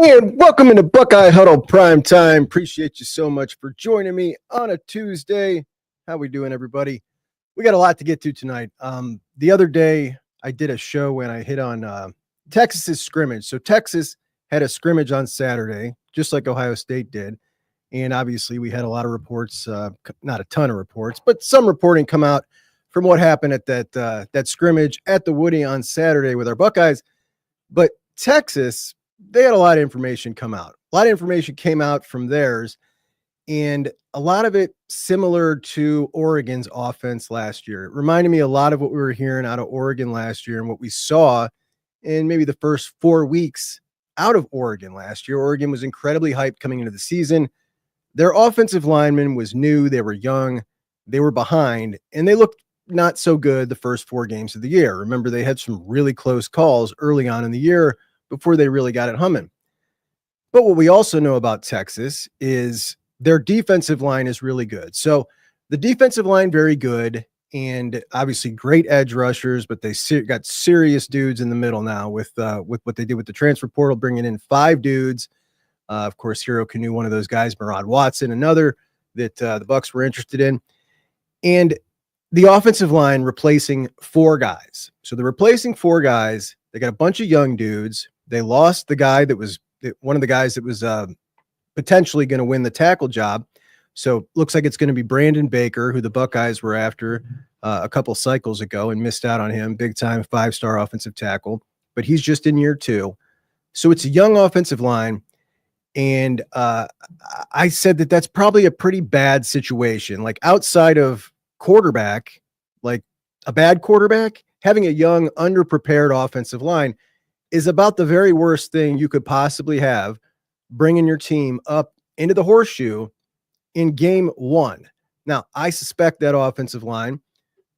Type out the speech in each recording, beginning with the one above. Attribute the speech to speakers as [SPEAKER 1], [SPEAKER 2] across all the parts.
[SPEAKER 1] And welcome into Buckeye Huddle Primetime. Appreciate you so much for joining me on a Tuesday. How we doing, everybody? We got a lot to get to tonight. The other day, I did a show when I hit on Texas's scrimmage. So Texas had a scrimmage on Saturday, just like Ohio State did. And obviously, we had a lot of reports, not a ton of reports, but some reporting come out from what happened at that scrimmage at the Woody on Saturday with our Buckeyes. But Texas, they had a lot of information come out. A lot of information came out from theirs, and a lot of it similar to Oregon's offense last year. It reminded me a lot of what we were hearing out of Oregon last year and what we saw in maybe the first 4 weeks out of Oregon last year. Oregon was incredibly hyped coming into the season. Their offensive lineman was new. They were young. They were behind, and they looked not so good the first 4 games of the year. Remember, they had some really close calls early on in the year before they really got it humming. But what we also know about Texas is their defensive line is really good. So the defensive line, very good, and obviously great edge rushers, but they got serious dudes in the middle now with what they did with the transfer portal, bringing in 5 dudes. Of course, Hero Canoe, one of those guys, Murad Watson, another that the Bucs were interested in. And the offensive line replacing 4 guys. So they're replacing 4 guys. They got a bunch of young dudes. They lost the guy that was one of the guys that was potentially going to win the tackle job. So looks like it's going to be Brandon Baker, who the Buckeyes were after a couple cycles ago and missed out on him. Big time 5-star offensive tackle, but he's just in year 2. So it's a young offensive line. And I said that that's probably a pretty bad situation. Like outside of quarterback, like a bad quarterback, having a young, underprepared offensive line is about the very worst thing you could possibly have, bringing your team up into the horseshoe in game 1. Now, I suspect that offensive line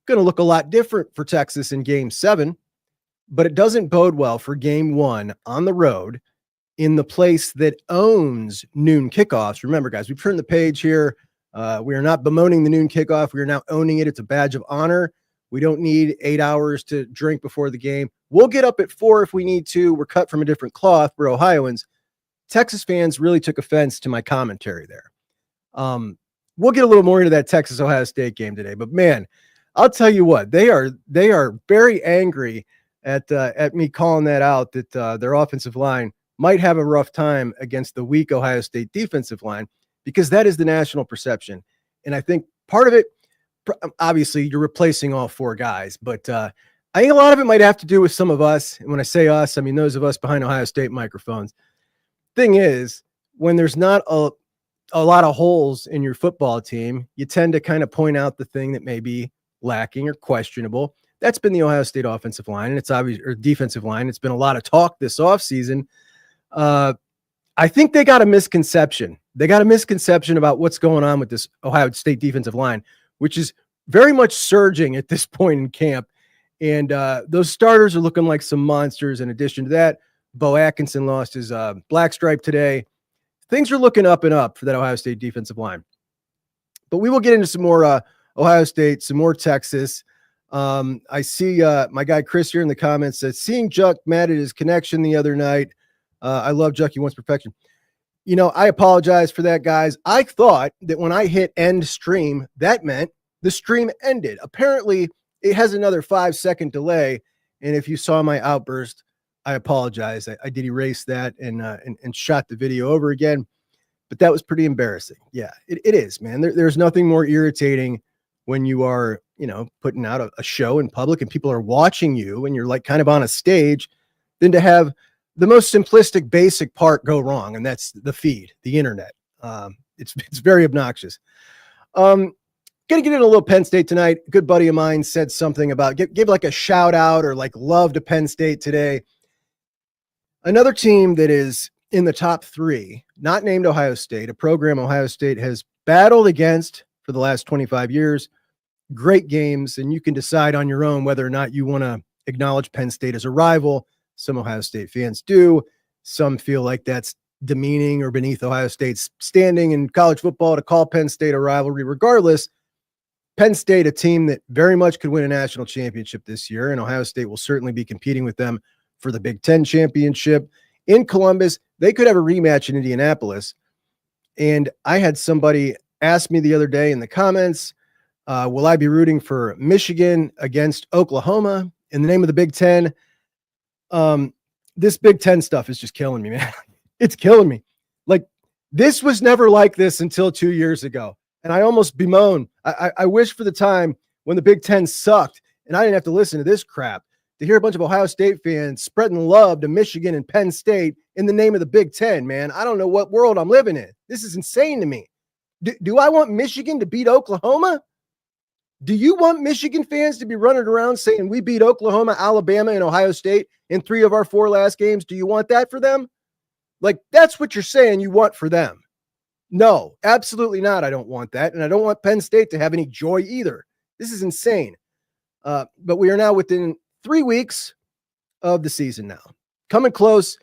[SPEAKER 1] going to look a lot different for Texas in game 7, but it doesn't bode well for game 1 on the road in the place that owns noon kickoffs. Remember, guys, we've turned the page here. We are not bemoaning the noon kickoff. We are now owning it. It's a badge of honor. We don't need 8 hours to drink before the game. We'll get up at 4 if we need to. We're cut from a different cloth. We're Ohioans. Texas fans really took offense to my commentary there. We'll get a little more into that Texas-Ohio State game today. But, man, I'll tell you what. They are very angry at me calling that out, that their offensive line might have a rough time against the weak Ohio State defensive line, because that is the national perception. And I think part of it, obviously, you're replacing all 4 guys, but I think a lot of it might have to do with some of us. And when I say us, I mean those of us behind Ohio State microphones. Thing is, when there's not a lot of holes in your football team, you tend to kind of point out the thing that may be lacking or questionable. That's been the Ohio State offensive line, and it's obvious, or defensive line. It's been a lot of talk this offseason. I think they got a misconception. They got a misconception about what's going on with this Ohio State defensive line, which is very much surging at this point in camp. And those starters are looking like some monsters. In addition to that, Bo Atkinson lost his black stripe today. Things are looking up and up for that Ohio State defensive line. But we will get into some more Ohio State, some more Texas. I see my guy Chris here in the comments says, seeing Juck mad at his connection the other night. I love Juck. He wants perfection. You know, I apologize for that, guys. I thought that when I hit end stream, that meant the stream ended. Apparently, it has another 5-second delay. And if you saw my outburst, I apologize. I did erase that and shot the video over again. But that was pretty embarrassing. Yeah, it is, man. There's nothing more irritating when you are, putting out a show in public and people are watching you and you're like kind of on a stage, than to have the most simplistic, basic part go wrong. And that's the feed, the internet. It's very obnoxious. Gonna get in a little Penn State tonight. A good buddy of mine said something about give like a shout out or like love to Penn State today. Another team that is in the top 3, not named Ohio State, a program Ohio State has battled against for the last 25 years. Great games, and you can decide on your own whether or not you want to acknowledge Penn State as a rival. Some Ohio State fans do. Some feel like that's demeaning or beneath Ohio State's standing in college football to call Penn State a rivalry. Regardless, Penn State, a team that very much could win a national championship this year, and Ohio State will certainly be competing with them for the Big Ten championship in Columbus. They could have a rematch in Indianapolis. And I had somebody ask me the other day in the comments, will I be rooting for Michigan against Oklahoma in the name of the Big Ten? This Big Ten stuff is just killing me, man. It's killing me. Like, this was never like this until 2 years ago. And I almost bemoan. I wish for the time when the Big Ten sucked and I didn't have to listen to this crap, to hear a bunch of Ohio State fans spreading love to Michigan and Penn State in the name of the Big Ten, man. I don't know what world I'm living in. This is insane to me. Do I want Michigan to beat Oklahoma? Do you want Michigan fans to be running around saying we beat Oklahoma, Alabama, and Ohio State in 3 of our 4 last games? Do you want that for them? Like, that's what you're saying you want for them. No, absolutely not. I don't want that. And I don't want Penn State to have any joy either. This is insane. But we are now within 3 weeks of the season now. Coming close.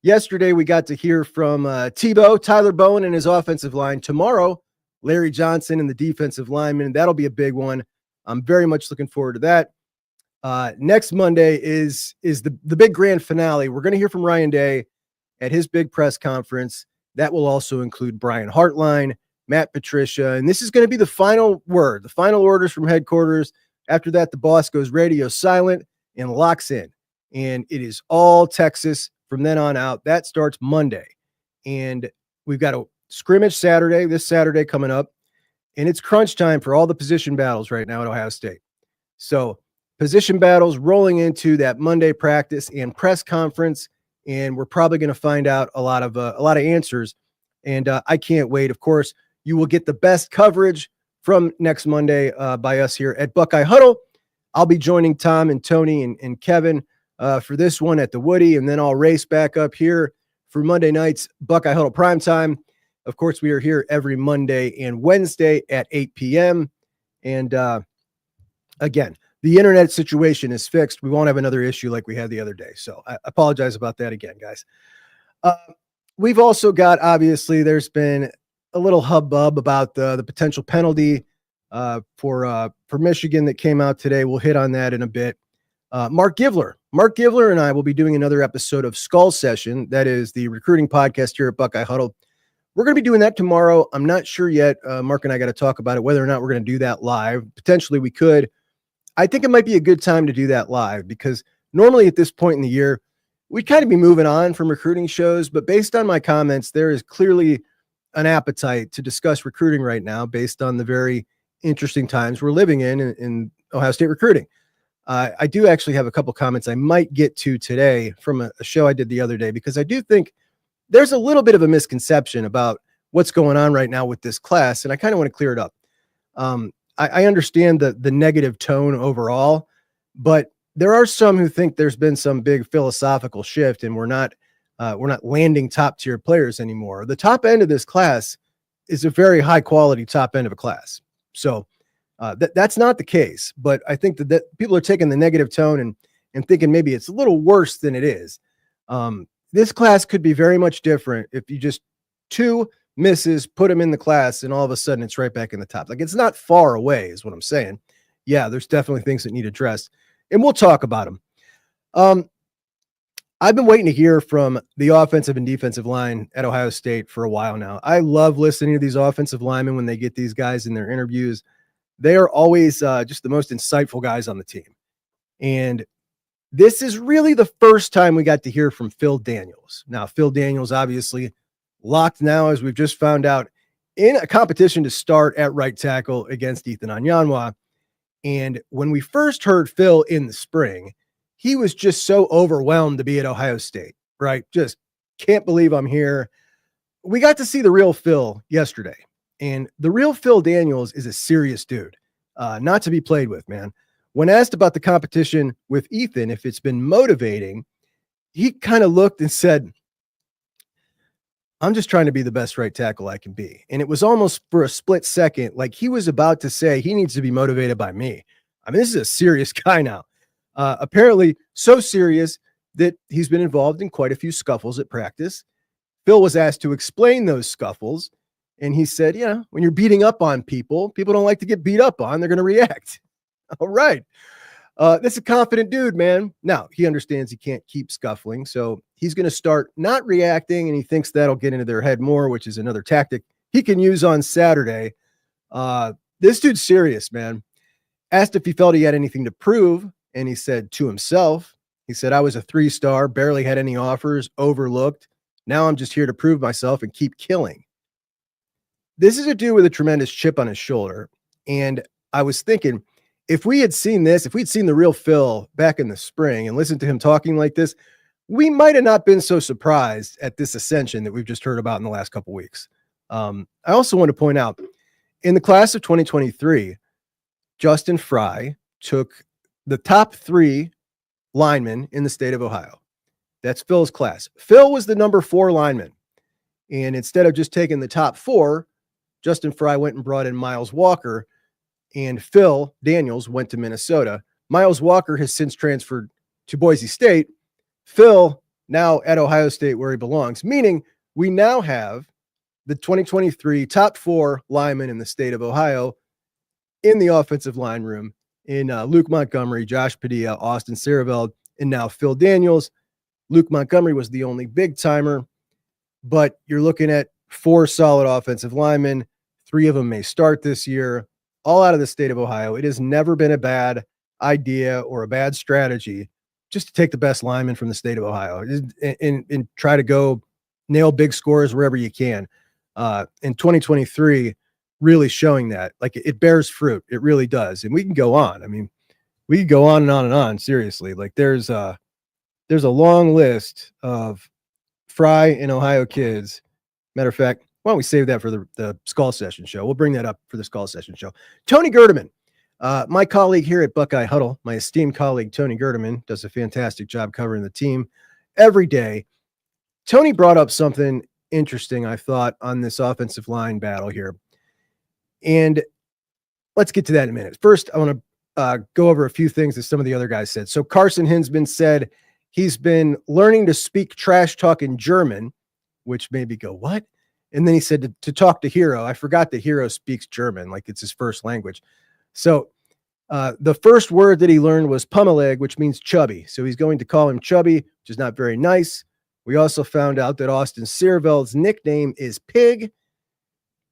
[SPEAKER 1] Yesterday, we got to hear from Tebow, Tyler Bowen, and his offensive line. Tomorrow, Larry Johnson and the defensive lineman. That'll be a big one. I'm very much looking forward to that. Next Monday is the big grand finale. We're going to hear from Ryan Day at his big press conference. That will also include Brian Hartline, Matt Patricia, and this is going to be the final word, the final orders from headquarters. After that, the boss goes radio silent and locks in, and it is all Texas from then on out. That starts Monday, and we've got a scrimmage Saturday, this Saturday coming up, and it's crunch time for all the position battles right now at Ohio State. So position battles rolling into that Monday practice and press conference, and we're probably going to find out a lot of answers, and I can't wait. Of course, you will get the best coverage from next Monday by us here at Buckeye Huddle. I'll be joining Tom and Tony and Kevin for this one at the Woody, and then I'll race back up here for Monday night's Buckeye Huddle Primetime. Of course, we are here every Monday and Wednesday at 8 p.m. And again, the internet situation is fixed. We won't have another issue like we had the other day. So I apologize about that again, guys. We've also got, obviously, there's been a little hubbub about the potential penalty for Michigan that came out today. We'll hit on that in a bit. Mark Givler and I will be doing another episode of Skull Session. That is the recruiting podcast here at Buckeye Huddle. We're going to be doing that tomorrow. I'm not sure yet. Mark and I got to talk about it, whether or not we're going to do that live. Potentially we could. I think it might be a good time to do that live because normally at this point in the year, we'd kind of be moving on from recruiting shows. But based on my comments, there is clearly an appetite to discuss recruiting right now based on the very interesting times we're living in Ohio State recruiting. I do actually have a couple comments I might get to today from a show I did the other day, because I do think there's a little bit of a misconception about what's going on right now with this class, and I kind of want to clear it up. I understand the negative tone overall, but there are some who think there's been some big philosophical shift and we're not landing top tier players anymore. The top end of this class is a very high quality top end of a class. So that's not the case, but I think that people are taking the negative tone and thinking maybe it's a little worse than it is. This class could be very much different if you just 2 misses, put them in the class, and all of a sudden it's right back in the top. Like, it's not far away is what I'm saying. Yeah, there's definitely things that need addressed, and we'll talk about them. I've been waiting to hear from the offensive and defensive line at Ohio State for a while now. I love listening to these offensive linemen when they get these guys in their interviews. They are always just the most insightful guys on the team. And this is really the first time we got to hear from Phil Daniels. Now, Phil Daniels obviously locked now, as we've just found out, in a competition to start at right tackle against Ethan Onyanwa. And when we first heard Phil in the spring, he was just so overwhelmed to be at Ohio State, right? Just can't believe I'm here. We got to see the real Phil yesterday. And the real Phil Daniels is a serious dude, not to be played with, man. When asked about the competition with Ethan, if it's been motivating, he kind of looked and said, I'm just trying to be the best right tackle I can be. And it was almost for a split second like he was about to say he needs to be motivated by me. I mean, this is a serious guy now. Apparently so serious that he's been involved in quite a few scuffles at practice. Phil was asked to explain those scuffles, and he said, when you're beating up on people, people don't like to get beat up on. They're going to react. All right. That's a confident dude, man. Now, he understands he can't keep scuffling, so he's going to start not reacting, and he thinks that'll get into their head more, which is another tactic he can use on Saturday. This dude's serious, man. Asked if he felt he had anything to prove, and he said to himself, he said, I was a 3-star, barely had any offers, overlooked. Now I'm just here to prove myself and keep killing. This is a dude with a tremendous chip on his shoulder, and I was thinking, if we had seen this, if we'd seen the real Phil back in the spring and listened to him talking like this, we might have not been so surprised at this ascension that we've just heard about in the last couple of weeks. I also want to point out, in the class of 2023, Justin Fry took the top 3 linemen in the state of Ohio. That's Phil's class. Phil was the number 4 lineman. And instead of just taking the top 4, Justin Fry went and brought in Miles Walker, and Phil Daniels went to Minnesota. Miles Walker has since transferred to Boise State. Phil now at Ohio State, where he belongs, meaning we now have the 2023 top 4 linemen in the state of Ohio in the offensive line room in Luke Montgomery, Josh Padilla, Austin Sareveld, and now Phil Daniels. Luke Montgomery was the only big timer, but you're looking at 4 solid offensive linemen. 3 of them may start this year, all out of the state of Ohio. It has never been a bad idea or a bad strategy just to take the best lineman from the state of Ohio and try to go nail big scores wherever you can. In 2023, really showing that, like, it bears fruit. It really does. And we can go on. I mean, we can go on and on and on. Seriously, like there's a long list of Fry and Ohio kids. Matter of fact, why don't we save that for the Skull Session show? We'll bring that up for the Skull Session show. Tony Gerdeman, my colleague here at Buckeye Huddle, my esteemed colleague Tony Gerdeman, does a fantastic job covering the team every day. Tony brought up something interesting, I thought, on this offensive line battle here. And let's get to that in a minute. First, I want to go over a few things that some of the other guys said. So Carson Hinsman said he's been learning to speak trash talk in German, which made me go, what? And then he said to talk to Hero. I forgot that Hero speaks German, like it's his first language. So the first word that he learned was Pummeleg, which means chubby. So he's going to call him Chubby, which is not very nice. We also found out that Austin Searveld's nickname is Pig,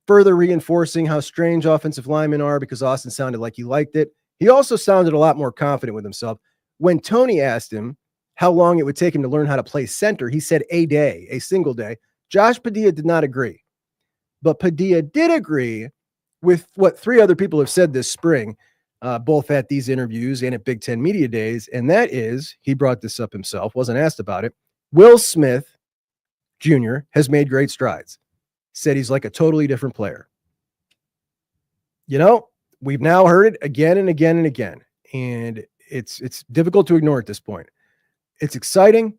[SPEAKER 1] further reinforcing how strange offensive linemen are, because Austin sounded like he liked it. He also sounded a lot more confident with himself. When Tony asked him how long it would take him to learn how to play center, he said a day, a single day. Josh Padilla did not agree, but Padilla did agree with what 3 other people have said this spring, both at these interviews and at Big Ten Media Days, and that is, he brought this up himself, wasn't asked about it, Will Smith Jr. has made great strides. Said he's like a totally different player. You know, we've now heard it again and again and again, and it's difficult to ignore at this point. It's exciting.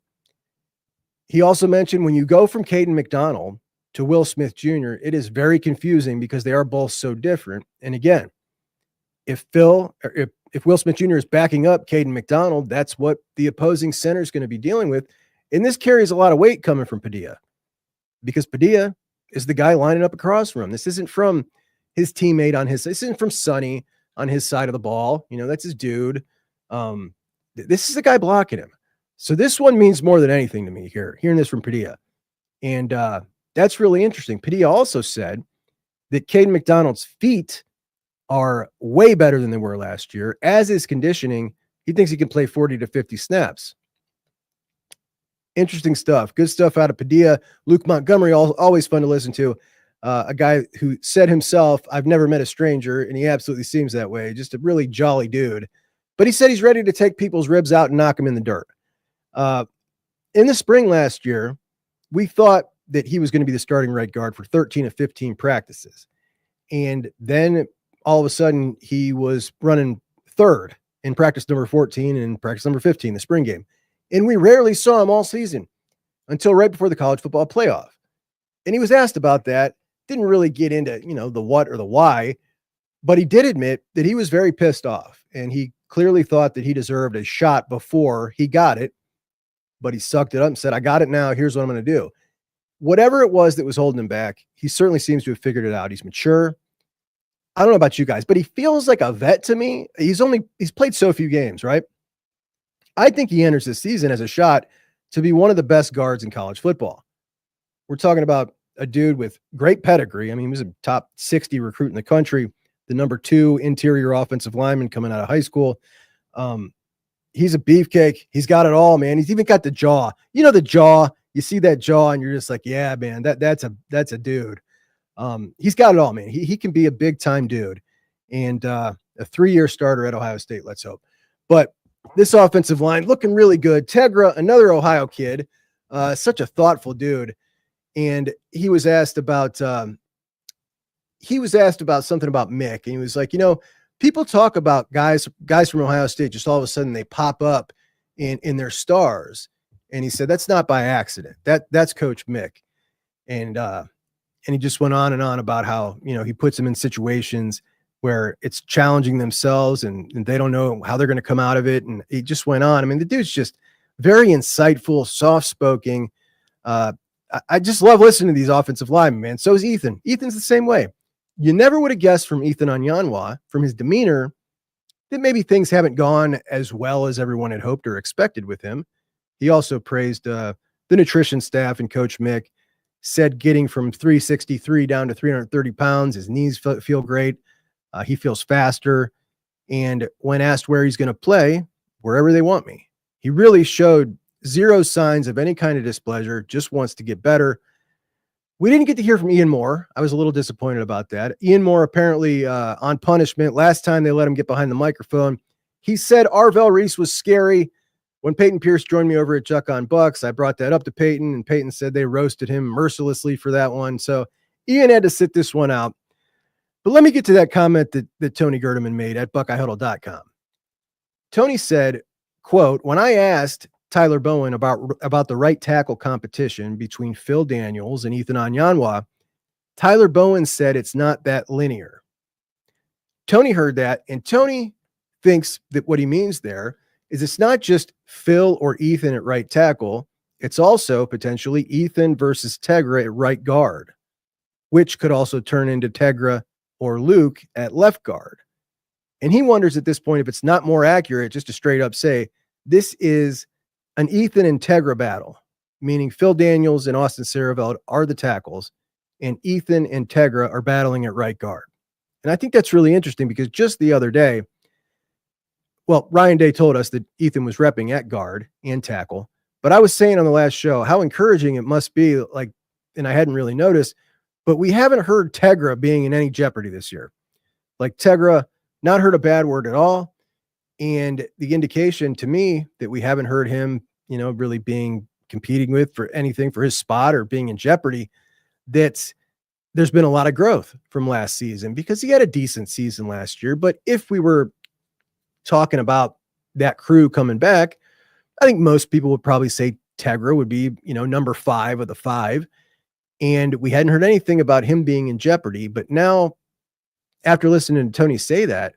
[SPEAKER 1] He also mentioned when you go from Caden McDonald to Will Smith Jr., it is very confusing because they are both so different. And again, if Will Smith Jr. is backing up Caden McDonald, that's what the opposing center is going to be dealing with. And this carries a lot of weight coming from Padilla, because Padilla is the guy lining up across from him. This isn't from his teammate this isn't from Sonny on his side of the ball. You know, that's his dude. This is the guy blocking him. So this one means more than anything to me here, hearing this from Padilla. And that's really interesting. Padilla also said that Caden McDonald's feet are way better than they were last year. As is conditioning, he thinks he can play 40 to 50 snaps. Interesting stuff. Good stuff out of Padilla. Luke Montgomery, always fun to listen to. A guy who said himself, I've never met a stranger, and he absolutely seems that way. Just a really jolly dude. But he said he's ready to take people's ribs out and knock them in the dirt. In the spring last year, we thought that he was going to be the starting right guard for 13 of 15 practices. And then all of a sudden he was running third in practice number 14 and practice number 15, the spring game. And we rarely saw him all season until right before the college football playoff. And he was asked about that. Didn't really get into, the what or the why, but he did admit that he was very pissed off, and he clearly thought that he deserved a shot before he got it, but he sucked it up and said, I got it now. Here's what I'm going to do. Whatever it was that was holding him back, he certainly seems to have figured it out. He's mature. I don't know about you guys, but he feels like a vet to me. He's played so few games, right? I think he enters this season as a shot to be one of the best guards in college football. We're talking about a dude with great pedigree. I mean, he was a top 60 recruit in the country, the number 2 interior offensive lineman coming out of high school. He's a beefcake. He's got it all, man. He's even got the jaw. You know, the jaw, you see that jaw and you're just like, yeah, man, that's a dude. He's got it all, man. He can be a big time dude and a 3-year starter at Ohio State. Let's hope. But this offensive line looking really good. Tegra, another Ohio kid, such a thoughtful dude. And he was asked about something about Mick. And he was like, people talk about guys from Ohio State, just all of a sudden they pop up in their stars. And he said, that's not by accident. That's Coach Mick. And he just went on and on about how, he puts them in situations where it's challenging themselves and they don't know how they're going to come out of it. And he just went on. I mean, the dude's just very insightful, soft-spoken. I just love listening to these offensive linemen, man. So is Ethan. Ethan's the same way. You never would have guessed from Ethan Onyanwa, from his demeanor, that maybe things haven't gone as well as everyone had hoped or expected with him. He also praised the nutrition staff and Coach Mick, said getting from 363 down to 330 pounds, his knees feel great. He feels faster. And when asked where he's going to play, wherever they want me. He really showed zero signs of any kind of displeasure, just wants to get better. We didn't get to hear from Ian Moore. I was a little disappointed about that. Ian Moore apparently on punishment. Last time they let him get behind the microphone, he said Arvell Reese was scary. When Peyton Pierce joined me over at Chuck on Bucks, I brought that up to Peyton, and Peyton said they roasted him mercilessly for that one. So Ian had to sit this one out. But let me get to that comment that Tony Gerdeman made at BuckeyeHuddle.com. Tony said, quote, when I asked Tyler Bowen about the right tackle competition between Phil Daniels and Ethan Onyanwa, Tyler Bowen said it's not that linear. Tony heard that, and Tony thinks that what he means there is it's not just Phil or Ethan at right tackle, it's also potentially Ethan versus Tegra at right guard, which could also turn into Tegra or Luke at left guard. And he wonders at this point if it's not more accurate just to straight up say this is an Ethan and Tegra battle, meaning Phil Daniels and Austin Saraveld are the tackles, and Ethan and Tegra are battling at right guard. And I think that's really interesting because just the other day, well, Ryan Day told us that Ethan was repping at guard and tackle, but I was saying on the last show how encouraging it must be, like, and I hadn't really noticed, but we haven't heard Tegra being in any jeopardy this year. Like Tegra, not heard a bad word at all. And the indication to me that we haven't heard him, really being competing with for anything for his spot or being in jeopardy, that there's been a lot of growth from last season because he had a decent season last year. But if we were talking about that crew coming back, I think most people would probably say Tegra would be, number 5 of the 5. And we hadn't heard anything about him being in jeopardy. But now, after listening to Tony say that,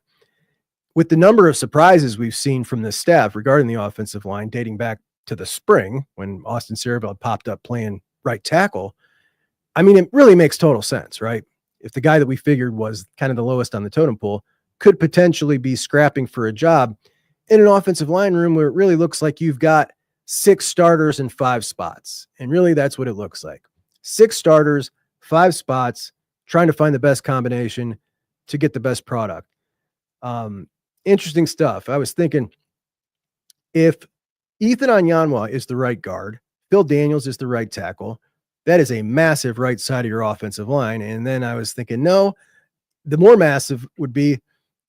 [SPEAKER 1] with the number of surprises we've seen from this staff regarding the offensive line dating back to the spring when Austin Saraveld popped up playing right tackle, I mean, it really makes total sense, right? If the guy that we figured was kind of the lowest on the totem pole could potentially be scrapping for a job in an offensive line room where it really looks like you've got 6 starters and 5 spots. And really, that's what it looks like. 6 starters, 5 spots, trying to find the best combination to get the best product. Interesting stuff. I was thinking if Ethan Onyanwa is the right guard, Phil Daniels is the right tackle, that is a massive right side of your offensive line. And then I was thinking, no, the more massive would be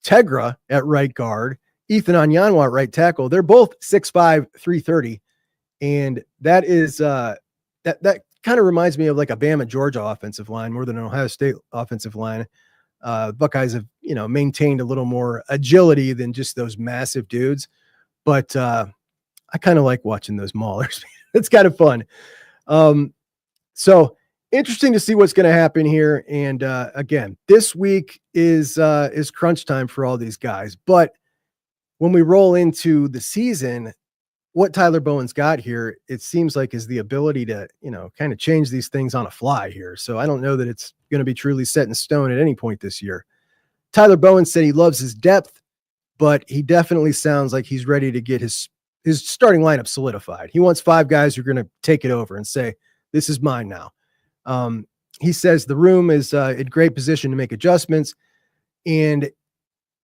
[SPEAKER 1] Tegra at right guard, Ethan Onyanwa at right tackle. They're both 6'5", 330. And that is that kind of reminds me of like a Bama, Georgia offensive line more than an Ohio State offensive line. Buckeyes have, maintained a little more agility than just those massive dudes. But I kind of like watching those maulers. It's kind of fun. So interesting to see what's going to happen here. And again, this week is crunch time for all these guys. But when we roll into the season, what Tyler Bowen's got here, it seems like is the ability to, kind of change these things on a fly here. So I don't know that it's going to be truly set in stone at any point this year. Tyler Bowen said he loves his depth, but he definitely sounds like he's ready to get his starting lineup solidified. He wants 5 guys who are going to take it over and say, this is mine now. He says the room is in great position to make adjustments, and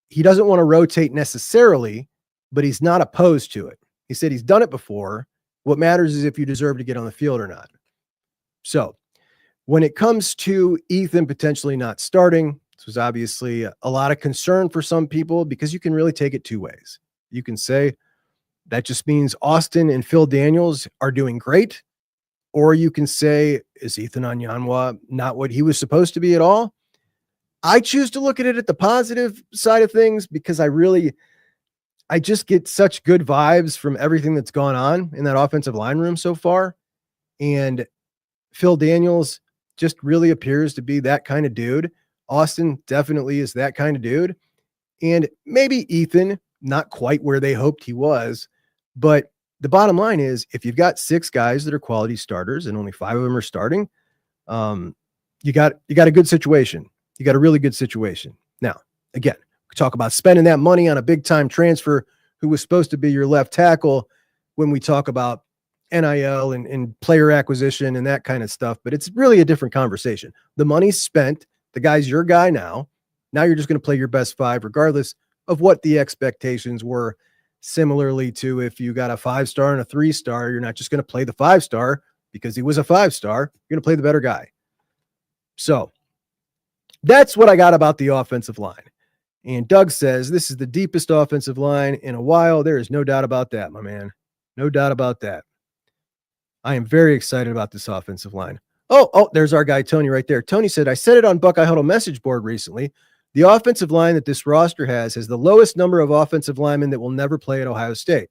[SPEAKER 1] he doesn't want to rotate necessarily, but he's not opposed to it. He said he's done it before. What matters is if you deserve to get on the field or not. So when it comes to Ethan potentially not starting, this was obviously a lot of concern for some people because you can really take it 2 ways. You can say that just means Austin and Phil Daniels are doing great, or you can say, is Ethan Onyanwa not what he was supposed to be at all? I choose to look at it at the positive side of things because I just get such good vibes from everything that's gone on in that offensive line room so far. And Phil Daniels just really appears to be that kind of dude. Austin definitely is that kind of dude. And maybe Ethan, not quite where they hoped he was, but the bottom line is if you've got 6 guys that are quality starters and only 5 of them are starting, you got a good situation. You got a really good situation. Now, again, we talk about spending that money on a big time transfer who was supposed to be your left tackle when we talk about NIL and player acquisition and that kind of stuff, but it's really a different conversation. The money's spent. The guy's your guy now. Now you're just going to play your best 5 regardless of what the expectations were. Similarly to if you got a 5-star and a 3-star, you're not just going to play the 5-star because he was a 5-star. You're going to play the better guy. So that's what I got about the offensive line. And Doug says, this is the deepest offensive line in a while. There is no doubt about that, my man. No doubt about that. I am very excited about this offensive line. Oh, there's our guy, Tony, right there. Tony said, I said it on Buckeye Huddle message board recently. The offensive line that this roster has the lowest number of offensive linemen that will never play at Ohio State.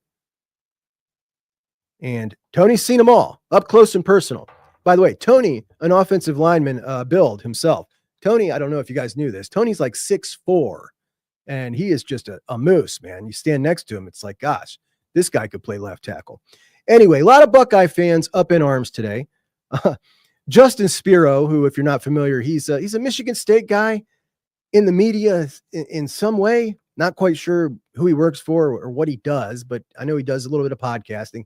[SPEAKER 1] And Tony's seen them all up close and personal. By the way, Tony, an offensive lineman build himself. Tony, I don't know if you guys knew this. Tony's like 6'4", and he is just a moose, man. You stand next to him, it's like, gosh, this guy could play left tackle. Anyway, a lot of Buckeye fans up in arms today. Justin Spiro, who, if you're not familiar, he's a Michigan State guy in the media in some way. Not quite sure who he works for or what he does, but I know he does a little bit of podcasting.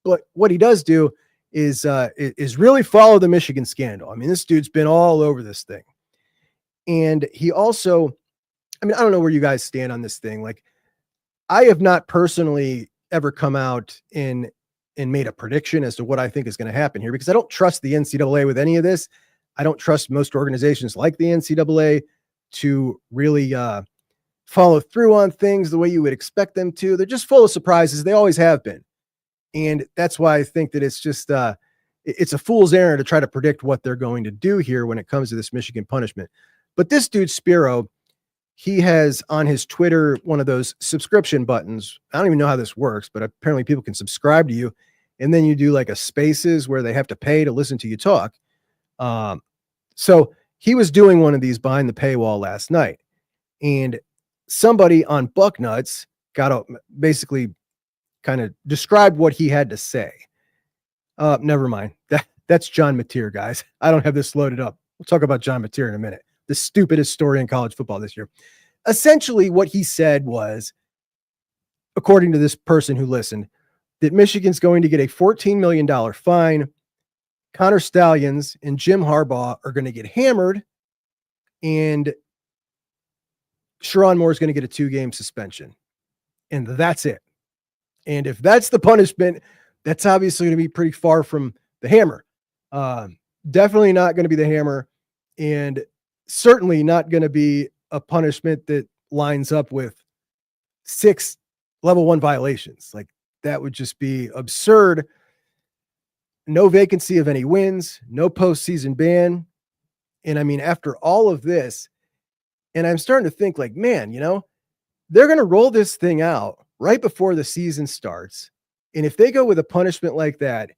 [SPEAKER 1] But what he does do is really follow the Michigan scandal. I mean, this dude's been all over this thing. And he also, I mean, I don't know where you guys stand on this thing. Like, I have not personally ever come out and made a prediction as to what I think is going to happen here because I don't trust the NCAA with any of this. I don't trust most organizations like the NCAA to really follow through on things the way you would expect them to. They're just full of surprises. They always have been. And that's why I think that it's just it's a fool's errand to try to predict what they're going to do here when it comes to this Michigan punishment. But this dude, Spiro, he has on his Twitter one of those subscription buttons. I don't even know how this works, but apparently people can subscribe to you. And then you do like a spaces where they have to pay to listen to you talk. So he was doing one of these behind the paywall last night. And somebody on Bucknuts got basically kind of described what he had to say. Never mind. That's John Mateer, guys. I don't have this loaded up. We'll talk about John Mateer in a minute. The stupidest story in college football this year. Essentially, what he said was, according to this person who listened, that Michigan's going to get a $14 million fine. Connor Stallions and Jim Harbaugh are going to get hammered, and Sherrone Moore is going to get a 2-game suspension. And that's it. And if that's the punishment, that's obviously going to be pretty far from the hammer. Definitely not going to be the hammer, and certainly not going to be a punishment that lines up with 6 level 1 violations. Like, that would just be absurd. No vacancy of any wins, no postseason ban. And I mean, after all of this, and I'm starting to think like, man, they're going to roll this thing out right before the season starts. And if they go with a punishment like that,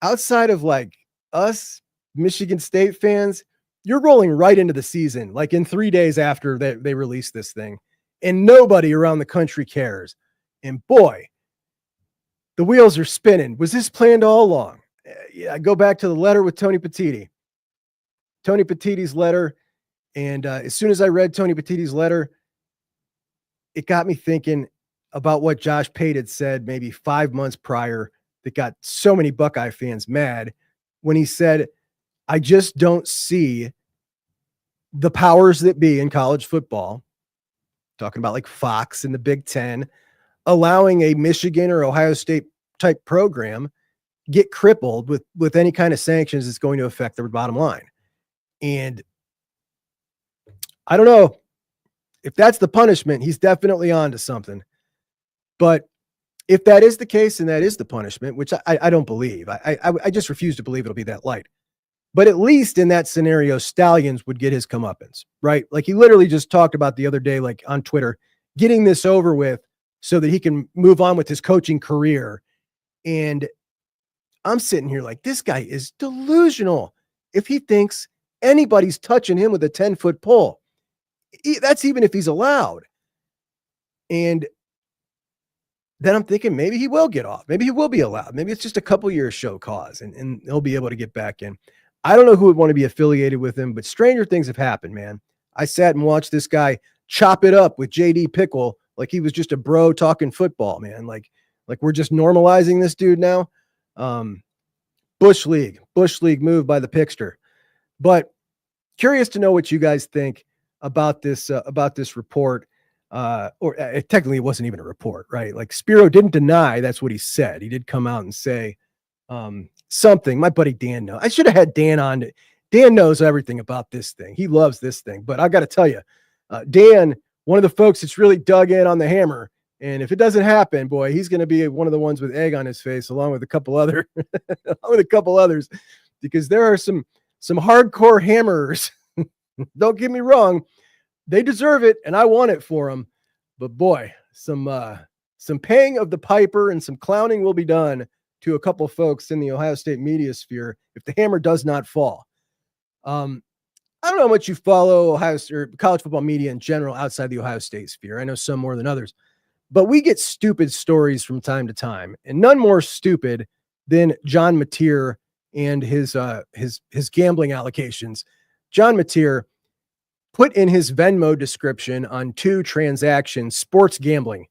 [SPEAKER 1] outside of like us Michigan State fans, you're rolling right into the season, like in 3 days after they release this thing, and nobody around the country cares. And boy, the wheels are spinning. Was this planned all along? Yeah, I go back to the letter with Tony Petitti. Tony Petitti's letter, And as soon as I read Tony Petitti's letter, it got me thinking about what Josh Pate had said maybe 5 months prior that got so many Buckeye fans mad when he said, I just don't see the powers that be in college football, talking about like Fox and the Big Ten, allowing a Michigan or Ohio State type program get crippled with any kind of sanctions that's going to affect their bottom line. And I don't know if that's the punishment. He's definitely on to something. But if that is the case and that is the punishment, which I don't believe, I just refuse to believe it'll be that light. But at least in that scenario, Stallions would get his comeuppance, right? Like he literally just talked about the other day, like on Twitter, getting this over with so that he can move on with his coaching career. And I'm sitting here like, this guy is delusional if he thinks anybody's touching him with a 10-foot pole. That's even if he's allowed. And then I'm thinking maybe he will get off. Maybe he will be allowed. Maybe it's just a couple years show cause and he'll be able to get back in. I don't know who would want to be affiliated with him, but stranger things have happened, man. I sat and watched this guy chop it up with JD Pickle like he was just a bro talking football, man. Like we're just normalizing this dude now. Bush League move by the Pickster. But curious to know what you guys think about this report. Technically it wasn't even a report, right? Like Spiro didn't deny that's what he said. He did come out and say something. My buddy Dan knows. I should have had Dan on. Dan knows everything about this thing. He loves this thing. But I got to tell you, Dan, one of the folks that's really dug in on the hammer. And if it doesn't happen, boy, he's going to be one of the ones with egg on his face, along with a couple others, because there are some hardcore hammerers. Don't get me wrong. They deserve it, and I want it for them. But boy, some paying of the piper and some clowning will be done to a couple folks in the Ohio State media sphere if the hammer does not fall. I don't know how much you follow Ohio or college football media in general outside the Ohio State sphere. I know some more than others, but we get stupid stories from time to time, and none more stupid than John Mateer and his gambling allocations. John Mateer put in his Venmo description on 2 transactions, sports gambling.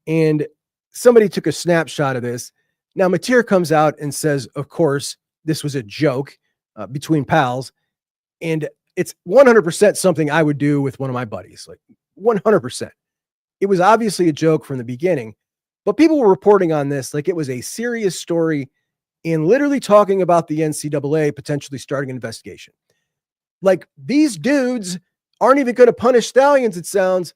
[SPEAKER 1] And somebody took a snapshot of this. Now, Mateer comes out and says, of course, this was a joke between pals. And it's 100% something I would do with one of my buddies, like 100%. It was obviously a joke from the beginning, but people were reporting on this like it was a serious story and literally talking about the NCAA potentially starting an investigation. Like these dudes aren't even going to punish Stallions, it sounds.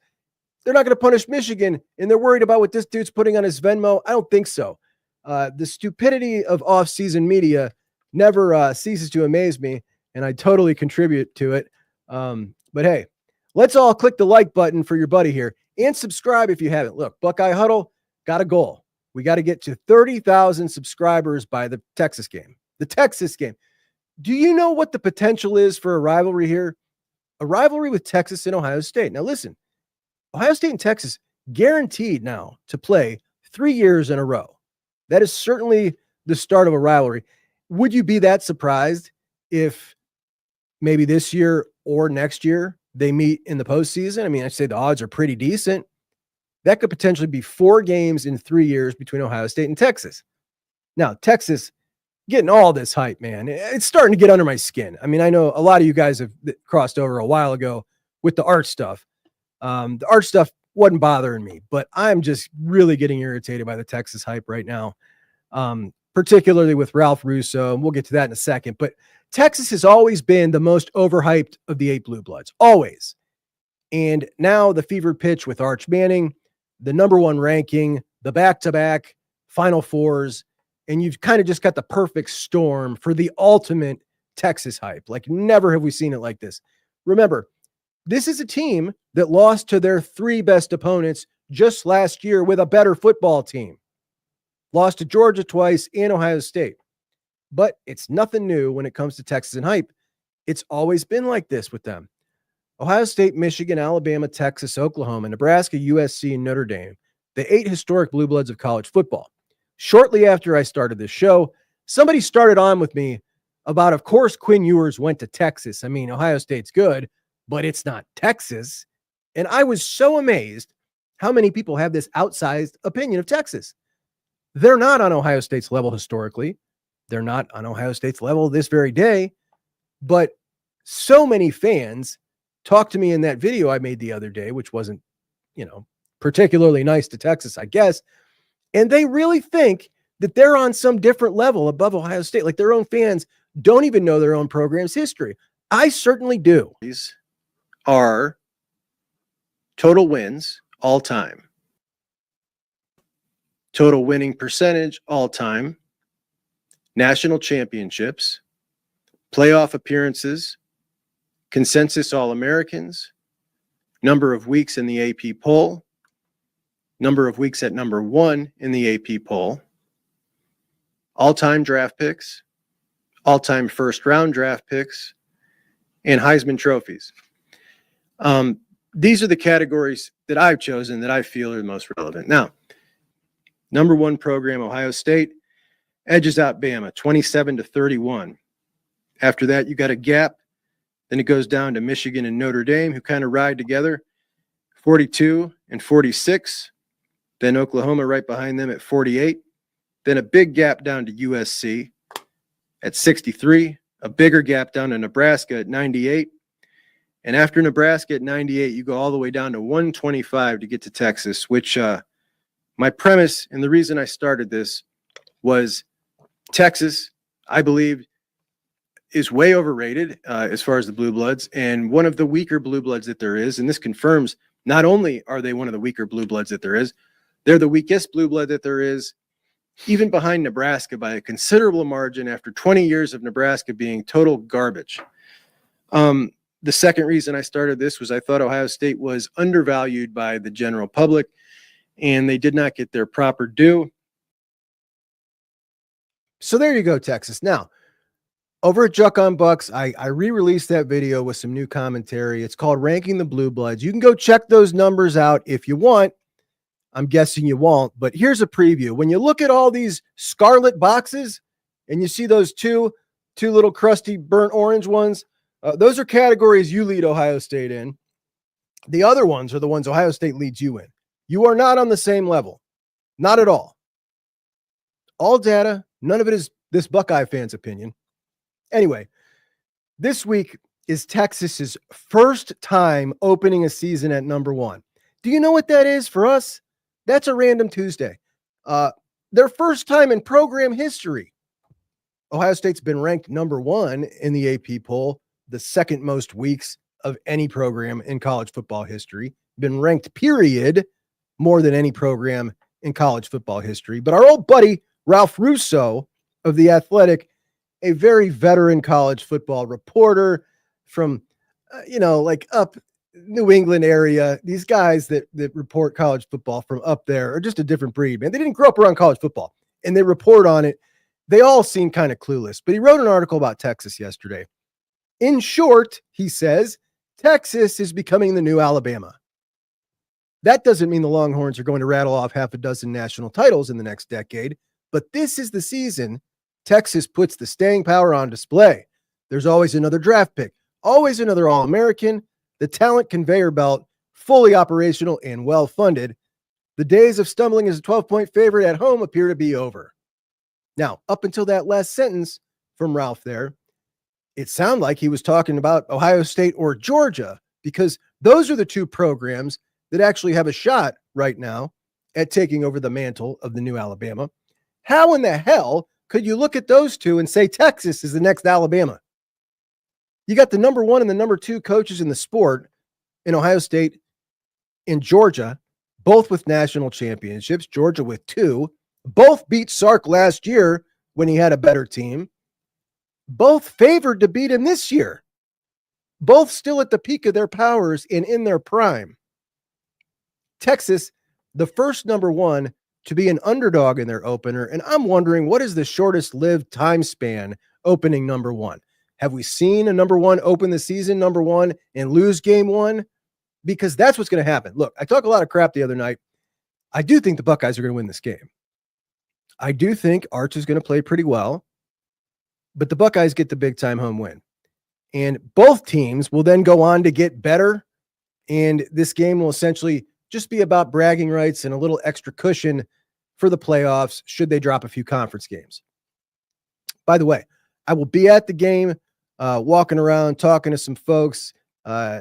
[SPEAKER 1] They're not going to punish Michigan, and they're worried about what this dude's putting on his Venmo. I don't think so. The stupidity of off-season media never ceases to amaze me, and I totally contribute to it. But hey, let's all click the like button for your buddy here and subscribe if you haven't. Look, Buckeye Huddle got a goal. We got to get to 30,000 subscribers by the Texas game. The Texas game. Do you know what the potential is for a rivalry here? A rivalry with Texas and Ohio State. Now listen, Ohio State and Texas guaranteed now to play 3 years in a row. That is certainly the start of a rivalry. Would you be that surprised if maybe this year or next year they meet in the postseason? I mean, I'd say the odds are pretty decent. That could potentially be 4 games in 3 years between Ohio State and Texas. Now, Texas getting all this hype, man. It's starting to get under my skin. I mean, I know a lot of you guys have crossed over a while ago with the art stuff. The art stuff wasn't bothering me, but I'm just really getting irritated by the Texas hype right now, particularly with Ralph Russo. And we'll get to that in a second. But Texas has always been the most overhyped of the 8 Blue Bloods, always. And now the fevered pitch with Arch Manning, the #1 ranking, the back-to-back Final Fours, and you've kind of just got the perfect storm for the ultimate Texas hype. Like never have we seen it like this. Remember, this is a team that lost to their 3 best opponents just last year with a better football team. Lost to Georgia twice and Ohio State. But it's nothing new when it comes to Texas and hype. It's always been like this with them. Ohio State, Michigan, Alabama, Texas, Oklahoma, Nebraska, USC, and Notre Dame, the 8 historic Blue Bloods of college football. Shortly after I started this show, somebody started on with me about, of course, Quinn Ewers went to Texas. I mean, Ohio State's good, but it's not Texas. And I was so amazed how many people have this outsized opinion of Texas. They're not on Ohio State's level historically. They're not on Ohio State's level this very day. But so many fans talked to me in that video I made the other day, which wasn't, particularly nice to Texas, I guess. And they really think that they're on some different level above Ohio State. Like their own fans don't even know their own program's history. I certainly do.
[SPEAKER 2] These are total wins all time, total winning percentage all time, national championships, playoff appearances, consensus All-Americans, number of weeks in the AP poll, number of weeks at number 1 in the AP poll, all-time draft picks, all-time first-round draft picks, and Heisman trophies. These are the categories that I've chosen that I feel are the most relevant. Now, number 1 program, Ohio State, edges out Bama, 27-31. After that, you got a gap. Then it goes down to Michigan and Notre Dame, who kind of ride together, 42-46. Then Oklahoma right behind them at 48. Then a big gap down to USC at 63. A bigger gap down to Nebraska at 98. And after Nebraska at 98, you go all the way down to 125 to get to Texas, which my premise and the reason I started this was Texas, I believe, is way overrated as far as the Blue Bloods, and one of the weaker Blue Bloods that there is. And this confirms not only are they one of the weaker Blue Bloods that there is, they're the weakest Blue Blood that there is, even behind Nebraska by a considerable margin after 20 years of Nebraska being total garbage. The second reason I started this was I thought Ohio State was undervalued by the general public, and they did not get their proper due.
[SPEAKER 1] So there you go, Texas. Now, over at Juck on Bucks, I re-released that video with some new commentary. It's called Ranking the Blue Bloods. You can go check those numbers out if you want. I'm guessing you won't, but here's a preview. When you look at all these scarlet boxes and you see those two little crusty burnt orange ones, those are categories you lead Ohio State in. The other ones are the ones Ohio State leads you in. You are not on the same level. Not at all. All data. None of it is this Buckeye fan's opinion. Anyway, this week is Texas's first time opening a season at number 1. Do you know what that is for us? That's a random Tuesday. Their first time in program history. Ohio State's been ranked number 1 in the AP poll, the second most weeks of any program in college football history. Been ranked, period, more than any program in college football history. But our old buddy, Ralph Russo of The Athletic, a very veteran college football reporter from, like up New England area. These guys that report college football from up there are just a different breed, man. They didn't grow up around college football, and they report on it. They all seem kind of clueless, but he wrote an article about Texas yesterday. In short, he says, Texas is becoming the new Alabama. That doesn't mean the Longhorns are going to rattle off half a dozen national titles in the next decade, but this is the season Texas puts the staying power on display. There's always another draft pick, always another All-American, the talent conveyor belt, fully operational and well-funded. The days of stumbling as a 12-point favorite at home appear to be over. Now, up until that last sentence from Ralph there, it sounded like he was talking about Ohio State or Georgia, because those are the two programs that actually have a shot right now at taking over the mantle of the new Alabama. How in the hell could you look at those two and say Texas is the next Alabama? You got the number 1 and the number 2 coaches in the sport in Ohio State and Georgia, both with national championships, Georgia with 2, both beat Sark last year when he had a better team, both favored to beat him this year, both still at the peak of their powers and in their prime. Texas, the first number 1 to be an underdog in their opener, and I'm wondering, what is the shortest lived time span opening number 1? Have we seen a number 1 open the season number 1 and lose game 1? Because that's what's going to happen. Look, I talked a lot of crap the other night. I do think the Buckeyes are going to win this game. I do think Arch is going to play pretty well, but the Buckeyes get the big time home win. And both teams will then go on to get better. And this game will essentially just be about bragging rights and a little extra cushion for the playoffs should they drop a few conference games. By the way, I will be at the game, walking around, talking to some folks,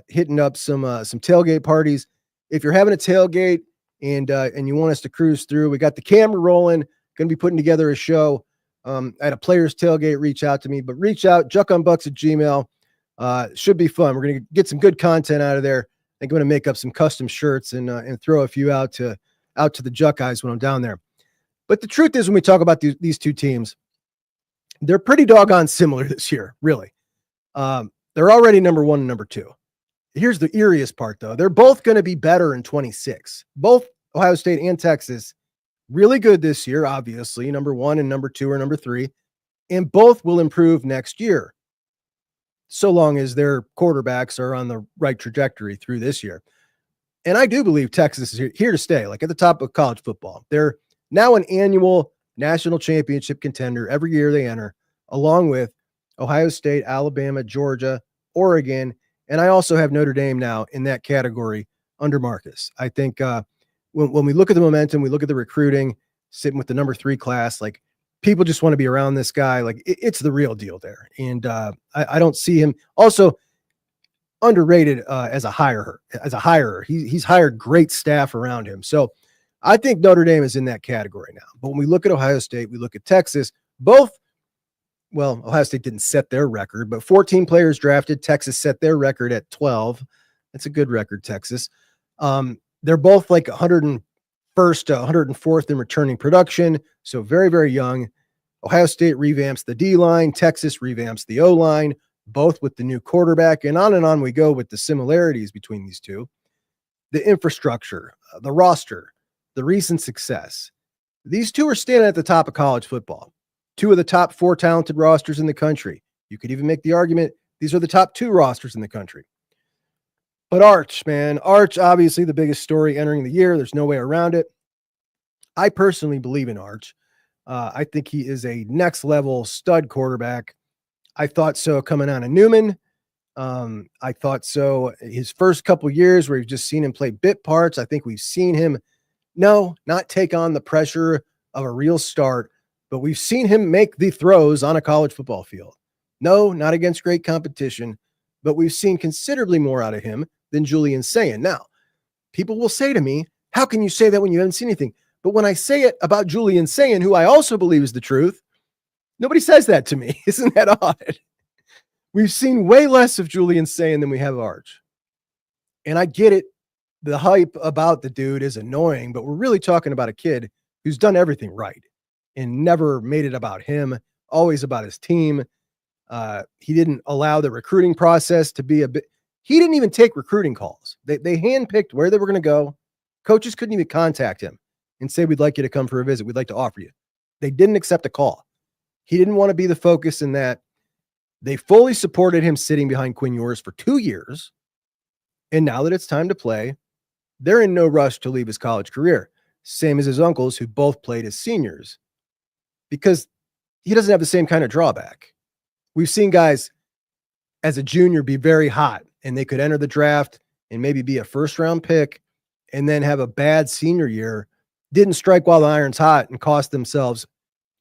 [SPEAKER 1] hitting up some tailgate parties. If you're having a tailgate and you want us to cruise through, we got the camera rolling, going to be putting together a show at a player's tailgate. Reach out to me, but reach out, juckonbucks@gmail.com. Should be fun. We're going to get some good content out of there. I think I'm going to make up some custom shirts and throw a few out to the Juck guys when I'm down there. But the truth is, when we talk about these two teams, they're pretty doggone similar this year, really. They're already number 1 and number 2. Here's the eeriest part, though. They're both going to be better in 26. Both Ohio State and Texas, really good this year, obviously. Number 1 and number 2 or number 3. And both will improve next year, so long as their quarterbacks are on the right trajectory through this year. And I do believe Texas is here to stay, like at the top of college football. They're now an annual national championship contender every year they enter, along with Ohio State, Alabama, Georgia, Oregon, and I also have Notre Dame now in that category under Marcus. I think when we look at the momentum, we look at the recruiting, sitting with the number 3 class, like people just want to be around this guy. Like it's the real deal there. And I don't see him also underrated as a hirer. He's hired great staff around him. So I think Notre Dame is in that category now. But when we look at Ohio State, we look at Texas, Ohio State didn't set their record, but 14 players drafted. Texas set their record at 12. That's a good record, Texas. They're both like 101st to 104th in returning production. So very, very young. Ohio State revamps the D-line. Texas revamps the O-line, both with the new quarterback. And on we go with the similarities between these two. The infrastructure, the roster, the recent success. These two are standing at the top of college football. 2 of the top 4 talented rosters in the country. You could even make the argument these are the top 2 rosters in the country. But Arch, obviously the biggest story entering the year. There's no way around it. I personally believe in Arch. I think he is a next level stud quarterback. I thought so coming out of Newman. I thought so his first couple years where we've just seen him play bit parts. I think we've seen him not take on the pressure of a real start, but we've seen him make the throws on a college football field. No, not against great competition, but we've seen considerably more out of him than Julian Sayin. Now, people will say to me, how can you say that when you haven't seen anything? But when I say it about Julian Sayin, who I also believe is the truth, nobody says that to me. Isn't that odd? We've seen way less of Julian Sayin than we have of Arch. And I get it. The hype about the dude is annoying, but we're really talking about a kid who's done everything right and never made it about him, always about his team. He didn't allow the recruiting process to be he didn't even take recruiting calls. They handpicked where they were going to go. Coaches couldn't even contact him and say, we'd like you to come for a visit. We'd like to offer you. They didn't accept a call. He didn't want to be the focus in that. They fully supported him sitting behind Quinn Ewers for 2 years. And now that it's time to play, they're in no rush to leave his college career. Same as his uncles who both played as seniors, because he doesn't have the same kind of drawback. We've seen guys as a junior be very hot and they could enter the draft and maybe be a first-round pick and then have a bad senior year, didn't strike while the iron's hot and cost themselves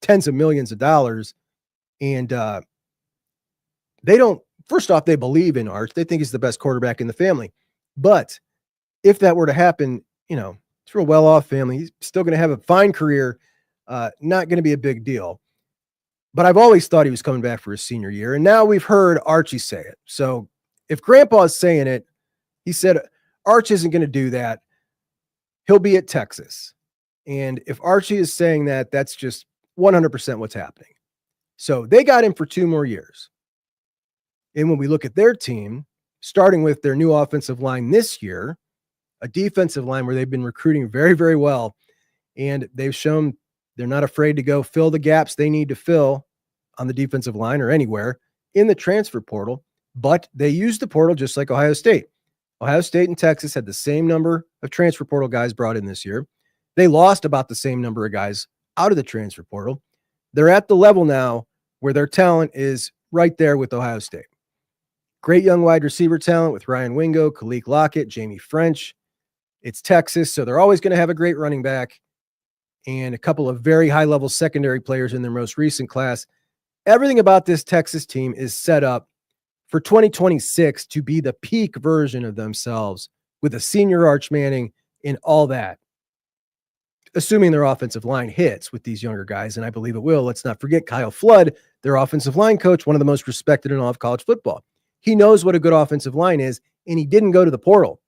[SPEAKER 1] tens of millions of dollars. And they don't, first off, they believe in Arch. They think he's the best quarterback in the family. But if that were to happen, it's from a well-off family. He's still going to have a fine career, not going to be a big deal. But I've always thought he was coming back for his senior year. And now we've heard Archie say it. So if Grandpa is saying it, he said, Arch isn't going to do that. He'll be at Texas. And if Archie is saying that, that's just 100% what's happening. So they got him for 2 more years. And when we look at their team, starting with their new offensive line this year, a defensive line where they've been recruiting very, very well, and they've shown they're not afraid to go fill the gaps they need to fill on the defensive line or anywhere in the transfer portal, but they use the portal just like Ohio State. Ohio State and Texas had the same number of transfer portal guys brought in this year. They lost about the same number of guys out of the transfer portal. They're at the level now where their talent is right there with Ohio State. Great young wide receiver talent with Ryan Wingo, Khalil Lockett, Jamie French. It's Texas, so they're always going to have a great running back and a couple of very high-level secondary players in their most recent class. Everything about this Texas team is set up for 2026 to be the peak version of themselves with a senior Arch Manning and all that, assuming their offensive line hits with these younger guys, and I believe it will. Let's not forget Kyle Flood, their offensive line coach, one of the most respected in all of college football. He knows what a good offensive line is, and he didn't go to the portal.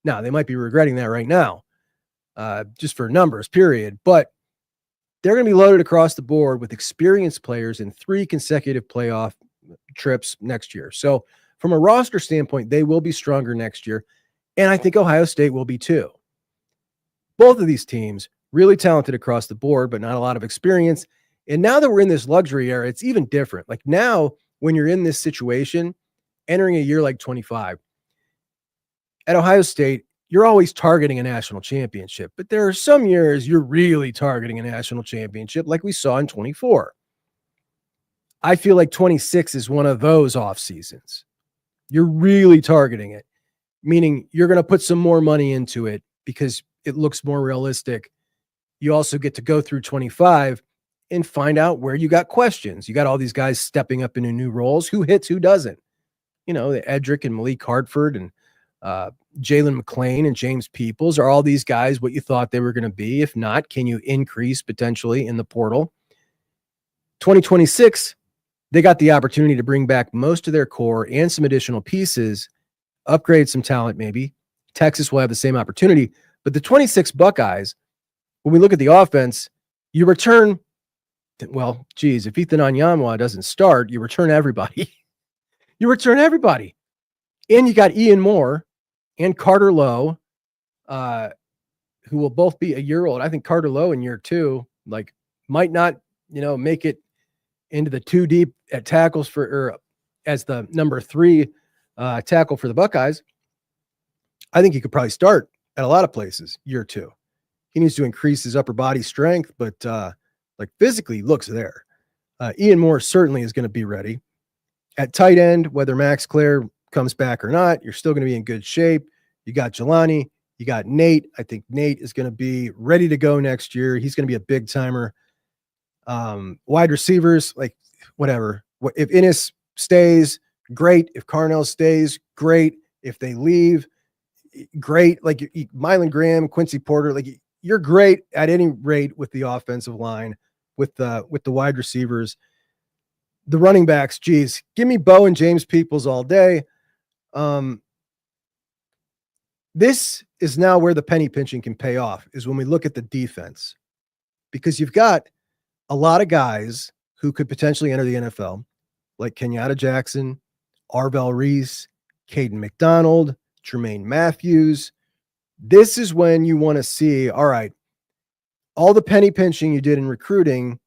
[SPEAKER 1] Now, they might be regretting that right now, just for numbers, period. But they're going to be loaded across the board with experienced players in 3 consecutive playoff trips next year. So from a roster standpoint, they will be stronger next year. And I think Ohio State will be too. Both of these teams, really talented across the board, but not a lot of experience. And now that we're in this luxury era, it's even different. Like now, when you're in this situation, entering a year like 25, at Ohio State, you're always targeting a national championship, but there are some years you're really targeting a national championship like we saw in 24. I feel like 26 is one of those off seasons. You're really targeting it, meaning you're going to put some more money into it because it looks more realistic. You also get to go through 25 and find out where you got questions. You got all these guys stepping up into new roles. Who hits, who doesn't? You know, the Edric and Malik Hartford and Jalen McClain and James Peoples. Are all these guys what you thought they were going to be? If not, can you increase potentially in the portal? 2026, they got the opportunity to bring back most of their core and some additional pieces, upgrade some talent maybe. Texas will have the same opportunity. But the 26 Buckeyes, when we look at the offense, you return, well, geez, if Ethan Anyamwa doesn't start, you return everybody. You return everybody. And you got Ian Moore and Carter Lowe, who will both be a year old. I think Carter Lowe in year 2, like, might not, make it into the 2 deep at tackles or as the number 3 tackle for the Buckeyes. I think he could probably start at a lot of places year 2. He needs to increase his upper body strength, but like physically looks there. Ian Moore certainly is going to be ready. At tight end, whether Max Clare comes back or not, you're still going to be in good shape. You got Jelani, you got Nate. I think Nate is going to be ready to go next year. He's going to be a big timer. Wide receivers, like whatever. If Innis stays, great. If Carnell stays, great. If they leave, great. Like Mylan Graham, Quincy Porter, like you're great at any rate with the offensive line, with the wide receivers. The running backs, geez, give me Bo and James Peoples all day. This is now where the penny pinching can pay off, is when we look at the defense, because you've got a lot of guys who could potentially enter the NFL, like Kenyatta Jackson, Arvell Reese, Caden McDonald, Tremaine Matthews. This is when you want to see, all right, all the penny pinching you did in recruiting,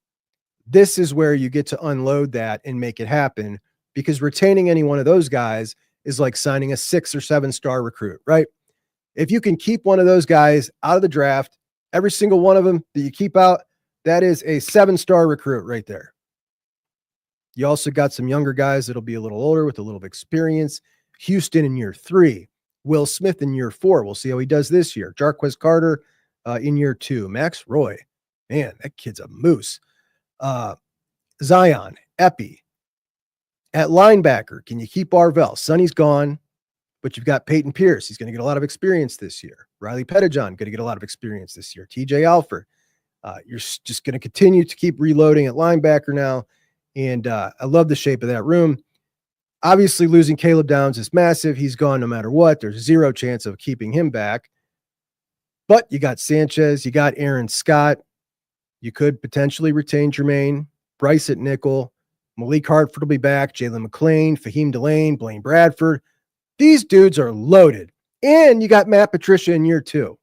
[SPEAKER 1] this is where you get to unload that and make it happen, because retaining any one of those guys is like signing a 6 or 7-star recruit, right? If you can keep one of those guys out of the draft, every single one of them that you keep out, that is a 7-star recruit right there. You also got some younger guys that'll be a little older with a little experience. Houston in year 3, Will Smith in year 4. We'll see how he does this year. Jarquez Carter in year 2. Max Roy, man, that kid's a moose. Zion, Epi. At linebacker, can you keep Arvell? Sonny's gone, but you've got Peyton Pierce. He's going to get a lot of experience this year. Riley Pettijohn going to get a lot of experience this year. TJ Alford. You're just going to continue to keep reloading at linebacker now. And I love the shape of that room. Obviously, losing Caleb Downs is massive. He's gone no matter what. There's zero chance of keeping him back. But you got Sanchez. You got Aaron Scott. You could potentially retain Jermaine. Bryce at nickel. Malik Hartford will be back. Jalen McClain, Fahim Delane, Blaine Bradford. These dudes are loaded. And you got Matt Patricia in year 2.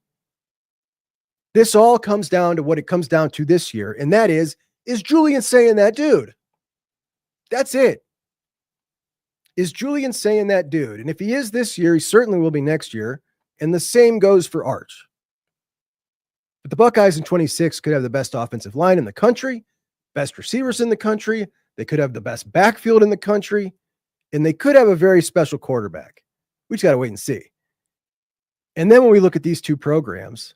[SPEAKER 1] This all comes down to what it comes down to this year, and that is Julian saying that dude? That's it. Is Julian saying that dude? And if he is this year, he certainly will be next year. And the same goes for Arch. But the Buckeyes in 26 could have the best offensive line in the country, best receivers in the country. They could have the best backfield in the country. and they could have a very special quarterback. We just got to wait and see. And then when we look at these two programs,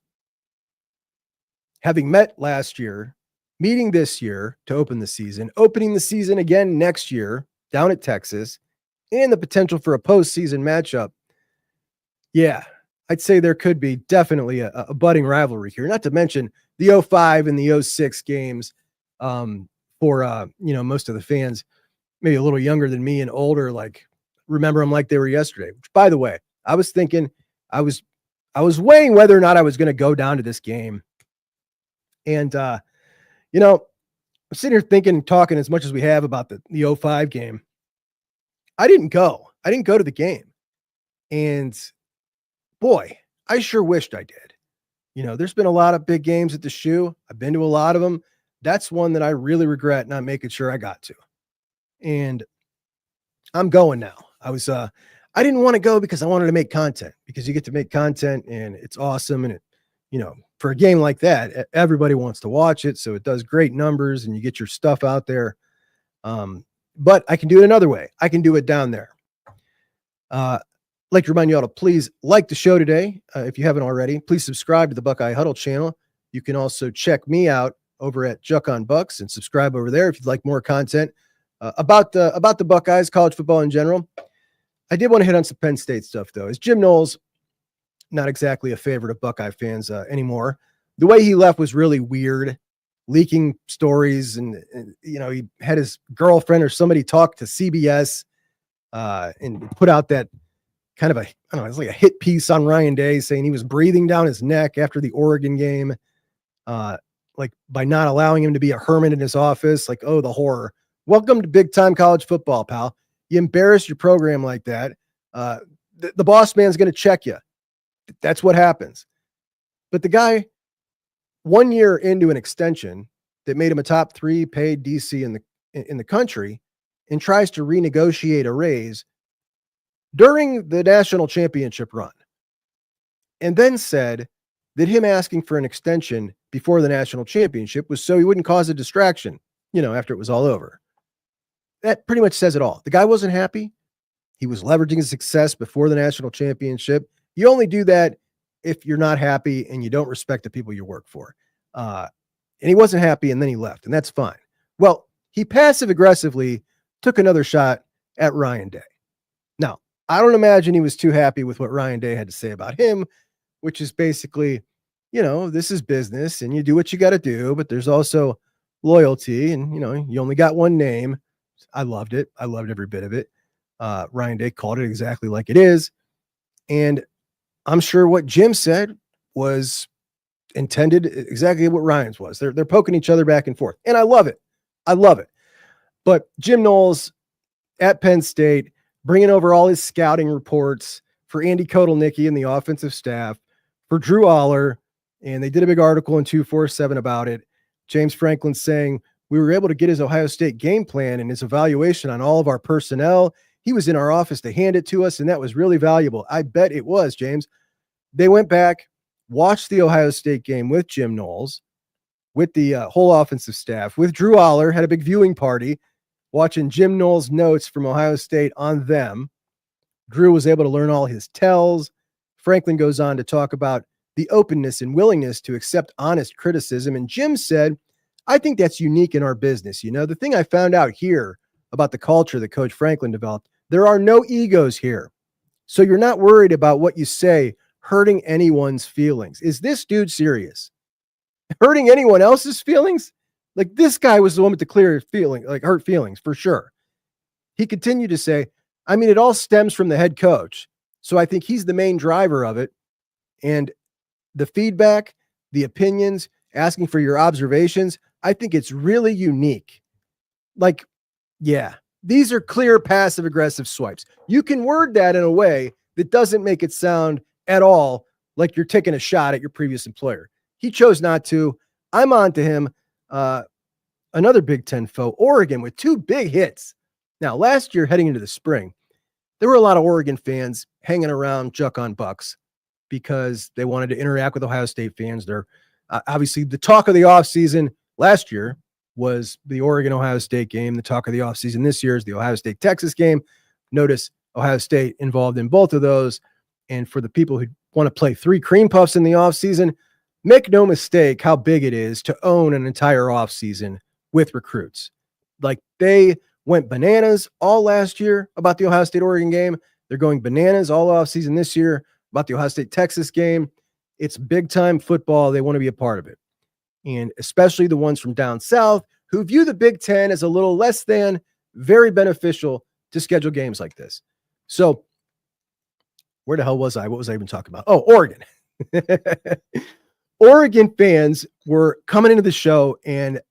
[SPEAKER 1] having met last year, meeting this year to open the season, opening the season again next year down at Texas, and the potential for a postseason matchup, yeah, I'd say there could be definitely a budding rivalry here, not to mention the 05 and the 06 games for most of the fans, maybe a little younger than me and older, like remember them like they were yesterday. Which, by the way, I was thinking, I was weighing whether or not I was going to go down to this game. And, I'm sitting here thinking, talking as much as we have about the 05 game. I didn't go to the game. And boy, I sure wished I did. There's been a lot of big games at the Shoe. I've been to a lot of them. That's one that I really regret not making sure I got to. And I'm going now. I didn't want to go because I wanted to make content, because you get to make content and it's awesome. And for a game like that, everybody wants to watch it. So it does great numbers and you get your stuff out there. But I can do it another way. I can do it down there. I'd like to remind you all to please like the show today. If you haven't already, please subscribe to the Buckeye Huddle channel. You can also check me out over at Juck on Bucks and subscribe over there if you'd like more content about the Buckeyes, college football in general. I did want to hit on some Penn State stuff, though. As Jim Knowles, not exactly a favorite of Buckeye fans anymore. The way he left was really weird, leaking stories, and he had his girlfriend or somebody talk to CBS and put out that kind of it's like a hit piece on Ryan Day saying he was breathing down his neck after the Oregon game, like by not allowing him to be a hermit in his office. Like, oh, the horror. Welcome to big time college football, pal. You embarrass your program like that. The boss man's going to check you. That's what happens. But the guy, 1 year into an extension that made him a top 3 paid DC in the country, and tries to renegotiate a raise during the national championship run, and then said that him asking for an extension before the national championship was so he wouldn't cause a distraction, after it was all over. That pretty much says it all. The guy wasn't happy. He was leveraging his success before the national championship. You only do that if you're not happy and you don't respect the people you work for. And he wasn't happy, and then he left, and that's fine. Well, he passive aggressively took another shot at Ryan Day. Now, I don't imagine he was too happy with what Ryan Day had to say about him, which is basically, this is business and you do what you got to do, but there's also loyalty, and, you only got one name. I loved it. I loved every bit of it. Ryan Day called it exactly like it is. And I'm sure what Jim said was intended exactly what Ryan's was. They're poking each other back and forth. And I love it. I love it. But Jim Knowles at Penn State, bringing over all his scouting reports for Andy Kotelnicki and the offensive staff, for Drew Aller, and they did a big article in 247 about it. James Franklin saying, we were able to get his Ohio State game plan and his evaluation on all of our personnel. He was in our office to hand it to us, and that was really valuable. I bet it was, James. They went back, watched the Ohio State game with Jim Knowles, with the whole offensive staff, with Drew Aller, had a big viewing party, watching Jim Knowles' notes from Ohio State on them. Drew was able to learn all his tells. Franklin goes on to talk about the openness and willingness to accept honest criticism. And Jim said, I think that's unique in our business. The thing I found out here about the culture that Coach Franklin developed, there are no egos here. So you're not worried about what you say hurting anyone's feelings. Is this dude serious? Hurting anyone else's feelings? Like, this guy was the one with the clear feeling, like hurt feelings for sure. He continued to say, it all stems from the head coach. So I think he's the main driver of it. And the feedback, the opinions, asking for your observations, I think it's really unique. Like, yeah, these are clear passive aggressive swipes. You can word that in a way that doesn't make it sound at all like you're taking a shot at your previous employer. He chose not to. I'm on to him. Another Big Ten foe, Oregon, with 2 big hits. Now, last year, heading into the spring, there were a lot of Oregon fans hanging around Juck on Bucks because they wanted to interact with Ohio State fans. They're obviously the talk of the offseason last year was the Oregon-Ohio State game. The talk of the offseason this year is the Ohio State-Texas game. Notice Ohio State involved in both of those. And for the people who want to play 3 cream puffs in the offseason, make no mistake how big it is to own an entire offseason with recruits. Like, they went bananas all last year about the Ohio State-Oregon game. They're going bananas all offseason this year about the Ohio State-Texas game. It's big-time football. They want to be a part of it. And especially the ones from down south who view the Big Ten as a little less than very beneficial to schedule games like this. So where the hell was I? What was I even talking about? Oh, Oregon. Oregon fans were coming into the show, and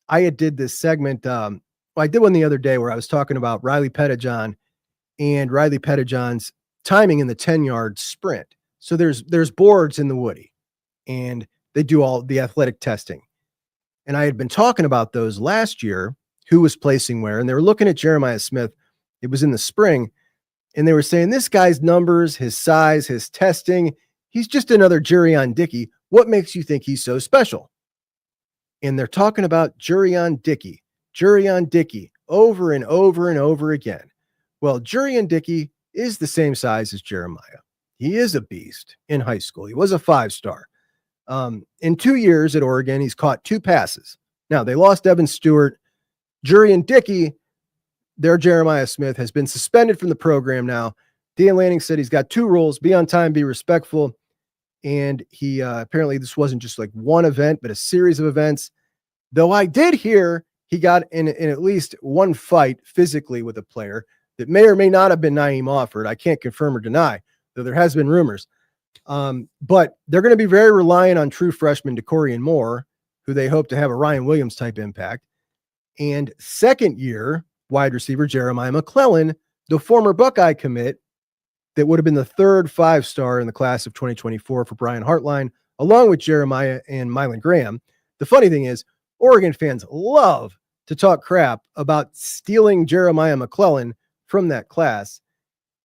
[SPEAKER 1] I had did this segment. I did one the other day where I was talking about Riley Pettijohn and Riley Pettijohn's timing in the 10-yard sprint. So there's boards in the Woody, and they do all the athletic testing. And I had been talking about those last year, who was placing where, and they were looking at Jeremiah Smith. It was in the spring, and they were saying, this guy's numbers, his size, his testing, he's just another Jurion Dickey. What makes you think he's so special? And they're talking about Jurion Dickey over and over and over again. Well, Jurion Dickey is the same size as Jeremiah. He is a beast in high school. He was a 5-star. In 2 years at Oregon, he's caught 2 passes. Now, they lost Evan Stewart. Jurion Dickey, their Jeremiah Smith, has been suspended from the program now. Dan Lanning said he's got 2 rules: be on time, be respectful. And he apparently this wasn't just like one event, but a series of events. Though I did hear he got in at least one fight physically with a player that may or may not have been Naeem Offord. I can't confirm or deny, though there has been rumors. But they're going to be very reliant on true freshman DeCorian Moore, who they hope to have a Ryan Williams type impact. And second-year wide receiver Jeremiah McClellan, the former Buckeye commit, that would have been the 3rd 5-star in the class of 2024 for Brian Hartline, along with Jeremiah and Mylan Graham. The funny thing is, Oregon fans love to talk crap about stealing Jeremiah McClellan from that class,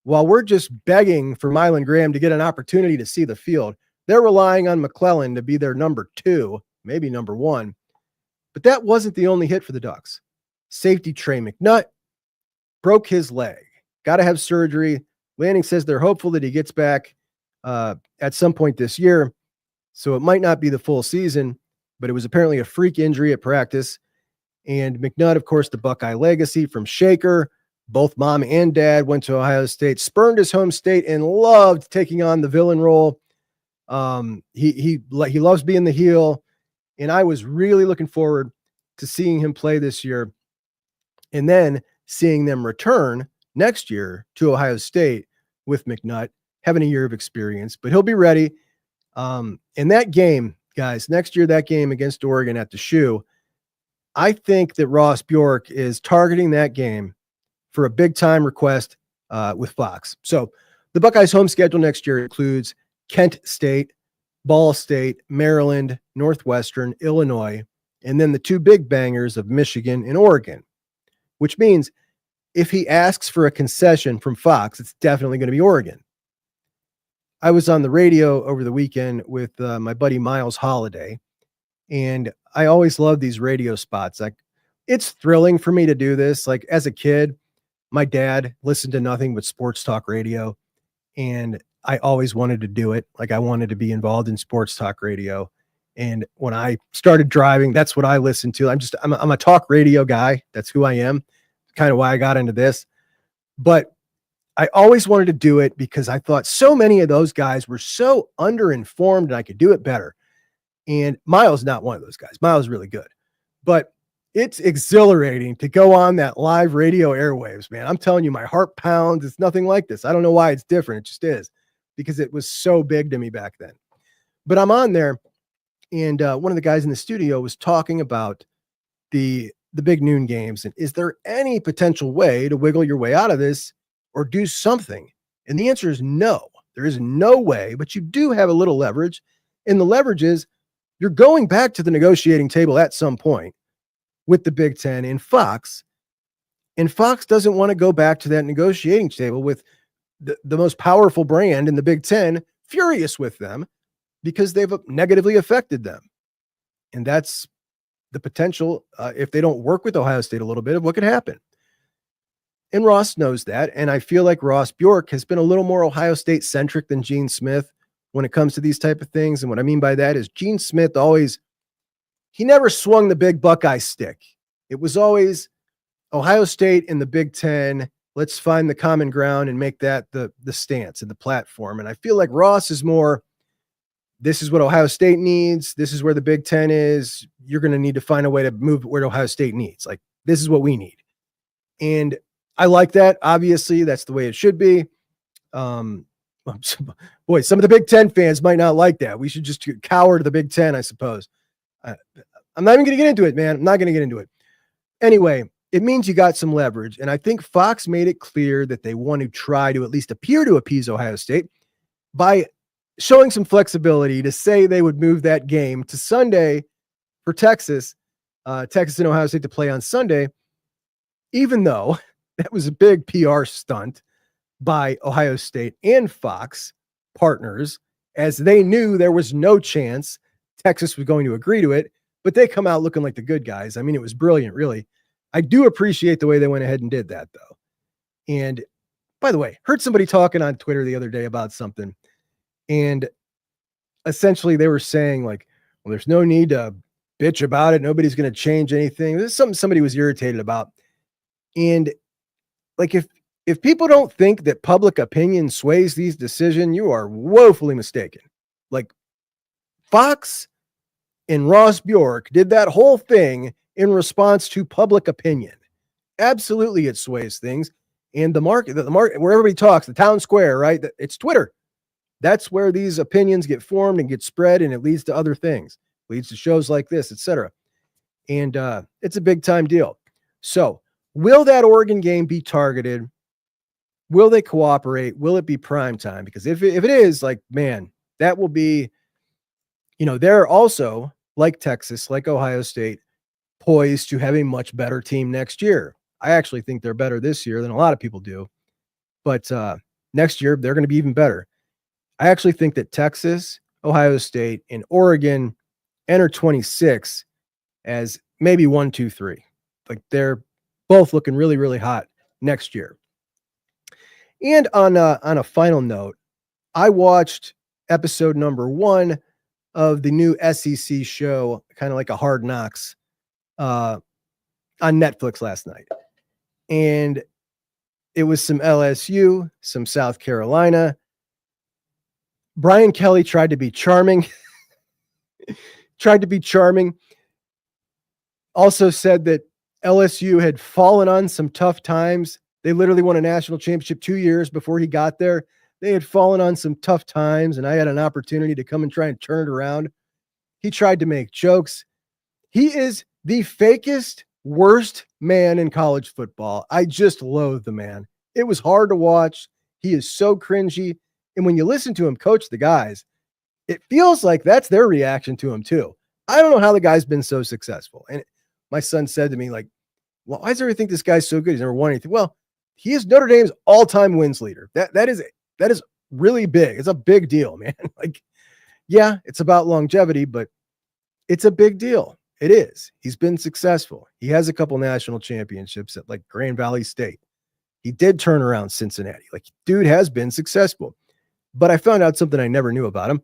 [SPEAKER 1] while we're just begging for Mylan Graham to get an opportunity to see the field. They're relying on McClellan to be their number 2, maybe number 1. But that wasn't the only hit for the Ducks. Safety Trey McNutt broke his leg. Got to have surgery. Lanning says they're hopeful that he gets back at some point this year. So it might not be the full season, but it was apparently a freak injury at practice. And McNutt, of course, the Buckeye legacy from Shaker. Both mom and dad went to Ohio State, spurned his home state, and loved taking on the villain role. He loves being the heel. And I was really looking forward to seeing him play this year, and then seeing them return next year to Ohio State with McNutt, having a year of experience, but he'll be ready. And that game, guys, next year, that game against Oregon at the Shoe, I think that Ross Bjork is targeting that game for a big time request with Fox. So the Buckeyes' home schedule next year includes Kent State, Ball State, Maryland, Northwestern, Illinois, and then the 2 big bangers of Michigan and Oregon, which means if he asks for a concession from Fox, it's definitely going to be Oregon. I was on the radio over the weekend with my buddy Miles Holliday, and I always love these radio spots. Like, it's thrilling for me to do this. Like, as a kid, my dad listened to nothing but sports talk radio, and I always wanted to do it. Like, I wanted to be involved in sports talk radio. And when I started driving, that's what I listened to. I'm a talk radio guy. That's who I am. Kind of why I got into this. But I always wanted to do it because I thought so many of those guys were so underinformed and I could do it better. And Miles not one of those guys. Miles is really good. But it's exhilarating to go on that live radio airwaves, man. I'm telling you, my heart pounds. It's nothing like this. I don't know why it's different. It just is, because it was so big to me back then. But I'm on there, and one of the guys in the studio was talking about the big noon games. And is there any potential way to wiggle your way out of this or do something? And the answer is no. There is no way, but you do have a little leverage. And the leverage is you're going back to the negotiating table at some point with the Big Ten and Fox. And Fox doesn't want to go back to that negotiating table with the most powerful brand in the Big Ten, furious with them because they've negatively affected them. And that's the potential, if they don't work with Ohio State a little bit, of what could happen. And Ross knows that. And I feel like Ross Bjork has been a little more Ohio State centric than Gene Smith when it comes to these type of things. And what I mean by that is Gene Smith he never swung the big Buckeye stick. It was always Ohio State in the Big Ten. Let's find the common ground and make that the stance and the platform. And I feel like Ross is more, this is what Ohio State needs. This is where the Big Ten is. You're going to need to find a way to move where Ohio State needs. Like, this is what we need. And I like that. Obviously, that's the way it should be. Boy, some of the Big Ten fans might not like that. We should just cower to the Big Ten, I suppose. I'm not even going to get into it, man. I'm not going to get into it. Anyway, it means you got some leverage. And I think Fox made it clear that they want to try to at least appear to appease Ohio State by showing some flexibility to say they would move that game to Sunday for Texas and Ohio State to play on Sunday, even though that was a big PR stunt by Ohio State and Fox partners, as they knew there was no chance Texas was going to agree to it, but they come out looking like the good guys. I mean, it was brilliant, really. I do appreciate the way they went ahead and did that, though. And by the way, heard somebody talking on Twitter the other day about something, and essentially they were saying, like, well, there's no need to bitch about it. Nobody's going to change anything. This is something somebody was irritated about. And like, if people don't think that public opinion sways these decisions, you are woefully mistaken. Like, Fox and Ross Bjork did that whole thing in response to public opinion. Absolutely, it sways things. And the market, where everybody talks, the town square, right? It's Twitter. That's where these opinions get formed and get spread, and it leads to other things. It leads to shows like this, etc. And it's a big time deal. So, will that Oregon game be targeted? Will they cooperate? Will it be prime time? Because if it is, like, man, that will be, they're also, like Texas, like Ohio State, poised to have a much better team next year. I actually think they're better this year than a lot of people do. But next year, they're going to be even better. I actually think that Texas, Ohio State, and Oregon enter 26 as maybe 1, 2, 3. Like, they're both looking really, really hot next year. And on a final note, I watched episode number 1 of the new SEC show, kind of like a Hard Knocks, on Netflix last night. And it was some LSU, some South Carolina. Brian Kelly tried to be charming. Also said that LSU had fallen on some tough times. They literally won a national championship 2 years before he got there. They had fallen on some tough times, and I had an opportunity to come and try and turn it around. He tried to make jokes. He is the fakest, worst man in college football. I just loathe the man. It was hard to watch. He is so cringy. And when you listen to him coach the guys, it feels like that's their reaction to him too. I don't know how the guy's been so successful. And my son said to me, like, well, why does everybody think this guy's so good? He's never won anything. Well, he is Notre Dame's all-time wins leader. That is really big. It's a big deal, man. Like, yeah, it's about longevity, but it's a big deal. It is. He's been successful. He has a couple national championships at, like, Grand Valley State. He did turn around Cincinnati. Like, dude has been successful. But I found out something I never knew about him.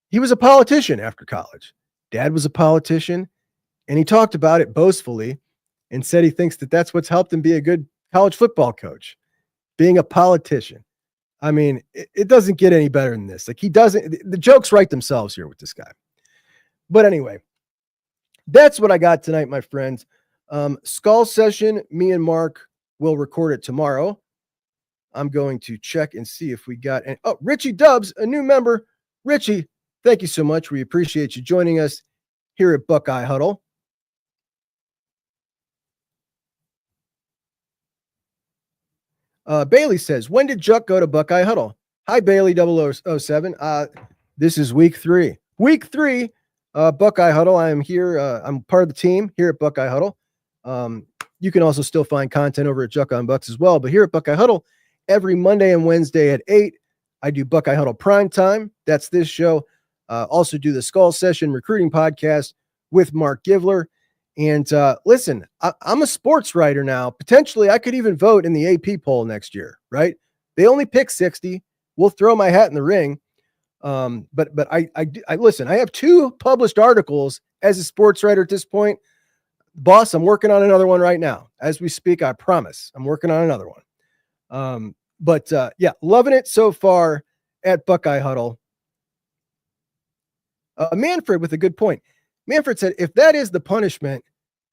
[SPEAKER 1] He was a politician after college. Dad was a politician, and he talked about it boastfully and said he thinks that that's what's helped him be a good college football coach, being a politician. I mean, it doesn't get any better than this. Like, the jokes write themselves here with this guy. But anyway, that's what I got tonight, my friends. Skull session, me and Mark will record it tomorrow. I'm going to check and see if we got any. Oh, Richie Dubs, a new member. Richie, thank you so much. We appreciate you joining us here at Buckeye Huddle. Bailey says, when did Juck go to Buckeye Huddle? Hi, Bailey 007. This is week 3. Week 3, Buckeye Huddle. I am here. I'm part of the team here at Buckeye Huddle. You can also still find content over at Juck on Bucks as well. But here at Buckeye Huddle, every Monday and Wednesday at 8, I do Buckeye Huddle Primetime. That's this show. Also do the Skull Session recruiting podcast with Mark Givler. And listen, I'm a sports writer now. Potentially, I could even vote in the AP poll next year, right? They only pick 60. We'll throw my hat in the ring. But I listen, I have 2 published articles as a sports writer at this point. Boss, I'm working on another one right now. As we speak, I promise. I'm working on another one. But yeah, loving it so far at Buckeye Huddle. Manfred with a good point. Manfred said, if that is the punishment,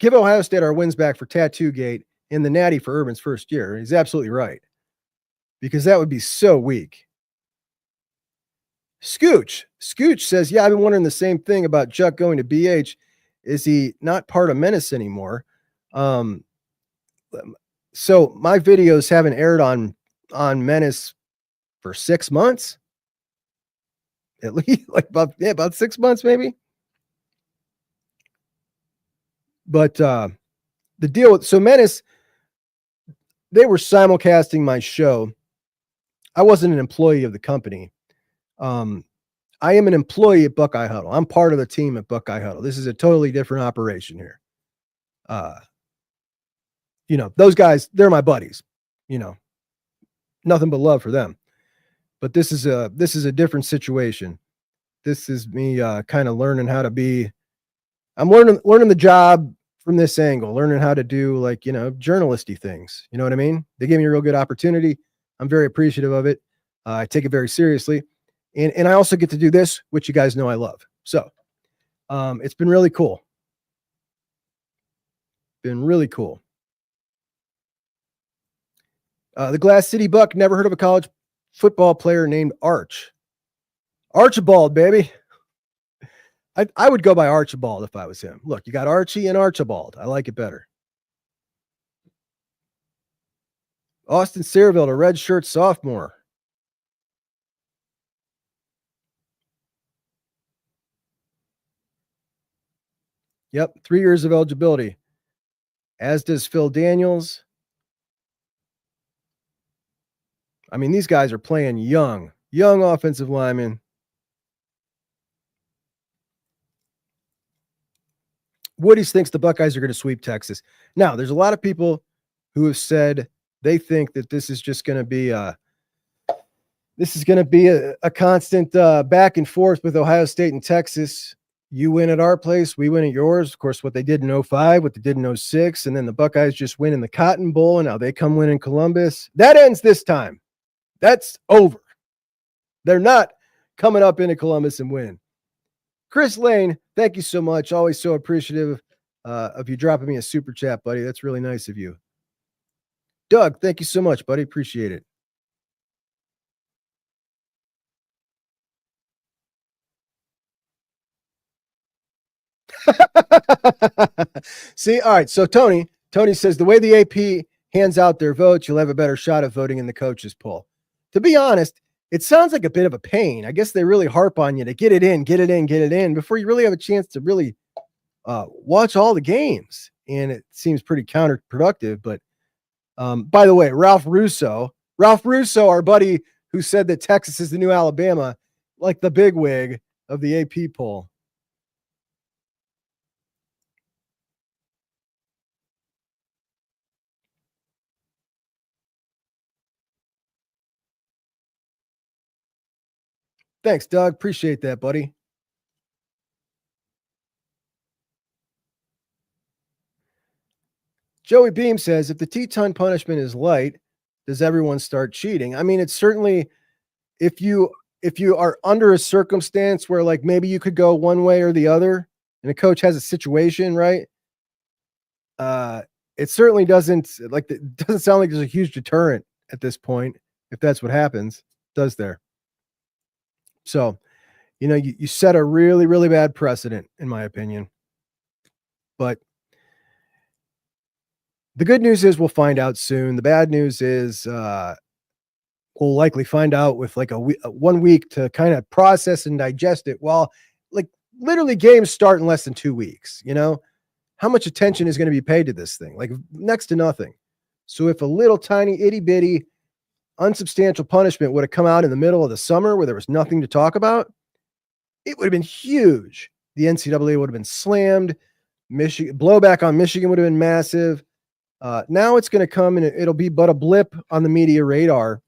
[SPEAKER 1] give Ohio State our wins back for Tattoo Gate and the natty for Urban's first year. He's absolutely right. Because that would be so weak. Scooch says, yeah, I've been wondering the same thing about Chuck going to BH. Is he not part of Menace anymore? So my videos haven't aired on Menace for 6 months. At least like about 6 months, maybe. But the deal with Menace, they were simulcasting my show. I wasn't an employee of the company. I am an employee at Buckeye Huddle. I'm part of the team at Buckeye Huddle. This is a totally different operation here. Those guys, they're my buddies, nothing but love for them. But this is a different situation. This is me kind of learning how to be. I'm learning the job from this angle, learning how to do journalisty things. You know what I mean? They gave me a real good opportunity. I'm very appreciative of it. I take it very seriously. And I also get to do this, which you guys know I love. So it's been really cool. The Glass City Buck, never heard of a college football player named Archibald, baby. I would go by Archibald if I was him. Look, you got Archie and Archibald. I like it better. Austin Saraville, a red shirt sophomore. Yep, 3 years of eligibility. As does Phil Daniels. I mean, these guys are playing young offensive linemen. Woody's thinks the Buckeyes are going to sweep Texas. Now, there's a lot of people who have said they think that this is just going to be a constant back and forth with Ohio State and Texas. You win at our place, we win at yours. Of course, what they did in 05, what they did in 06, and then the Buckeyes just win in the Cotton Bowl, and now they come win in Columbus. That ends this time. That's over. They're not coming up into Columbus and win. Chris Lane, thank you so much. Always so appreciative of you dropping me a super chat, buddy. That's really nice of you. Doug, thank you so much, buddy. Appreciate it. See, all right. So Tony says the way the AP hands out their votes, you'll have a better shot of voting in the coaches poll. To be honest, it sounds like a bit of a pain. I guess they really harp on you to get it in before you really have a chance to really watch all the games. And it seems pretty counterproductive. But by the way, Ralph Russo, our buddy who said that Texas is the new Alabama, like the bigwig of the AP poll. Thanks, Doug. Appreciate that, buddy. Joey Beam says, if the T-ton punishment is light, does everyone start cheating? I mean, it's certainly, if you are under a circumstance where like maybe you could go one way or the other and a coach has a situation, right? It certainly doesn't sound like there's a huge deterrent at this point. If that's what happens, does there? So, you set a really, really bad precedent, in my opinion. But the good news is we'll find out soon. The bad news is we'll likely find out with like 1 week to kind of process and digest it. While like literally games start in less than 2 weeks, how much attention is going to be paid to this thing? Like next to nothing. So if a little tiny itty bitty unsubstantial punishment would have come out in the middle of the summer where there was nothing to talk about, it would have been huge. The NCAA would have been slammed. Michigan blowback on Michigan would have been massive. Now it's going to come and it'll be but a blip on the media radar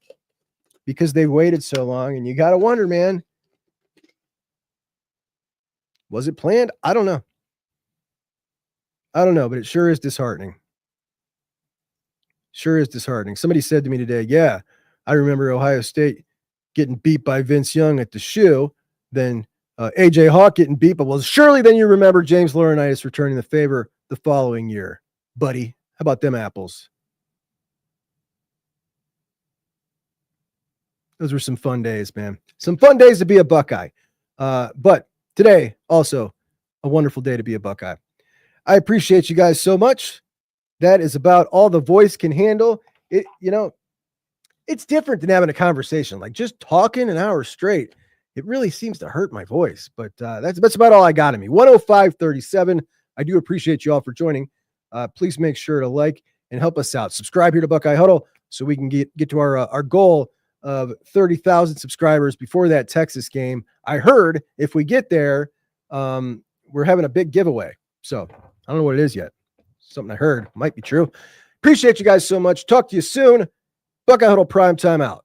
[SPEAKER 1] because they've waited so long. And you got to wonder, man, was it planned? I don't know. But it sure is disheartening. Sure is disheartening. Somebody said to me today, yeah, I remember Ohio State getting beat by Vince Young at the shoe, then A.J. Hawk getting beat, but well, surely then you remember James Laurinaitis returning the favor the following year. Buddy, how about them apples? Those were some fun days, man. Some fun days to be a Buckeye. But today, also a wonderful day to be a Buckeye. I appreciate you guys so much. That is about all the voice can handle. It, it's different than having a conversation. Like just talking an hour straight, it really seems to hurt my voice. But that's about all I got in me. 105.37. I do appreciate you all for joining. Please make sure to like and help us out. Subscribe here to Buckeye Huddle so we can get to our goal of 30,000 subscribers before that Texas game. I heard if we get there, we're having a big giveaway. So I don't know what it is yet. Something I heard might be true. Appreciate you guys so much. Talk to you soon. Buckeye Huddle Primetime out.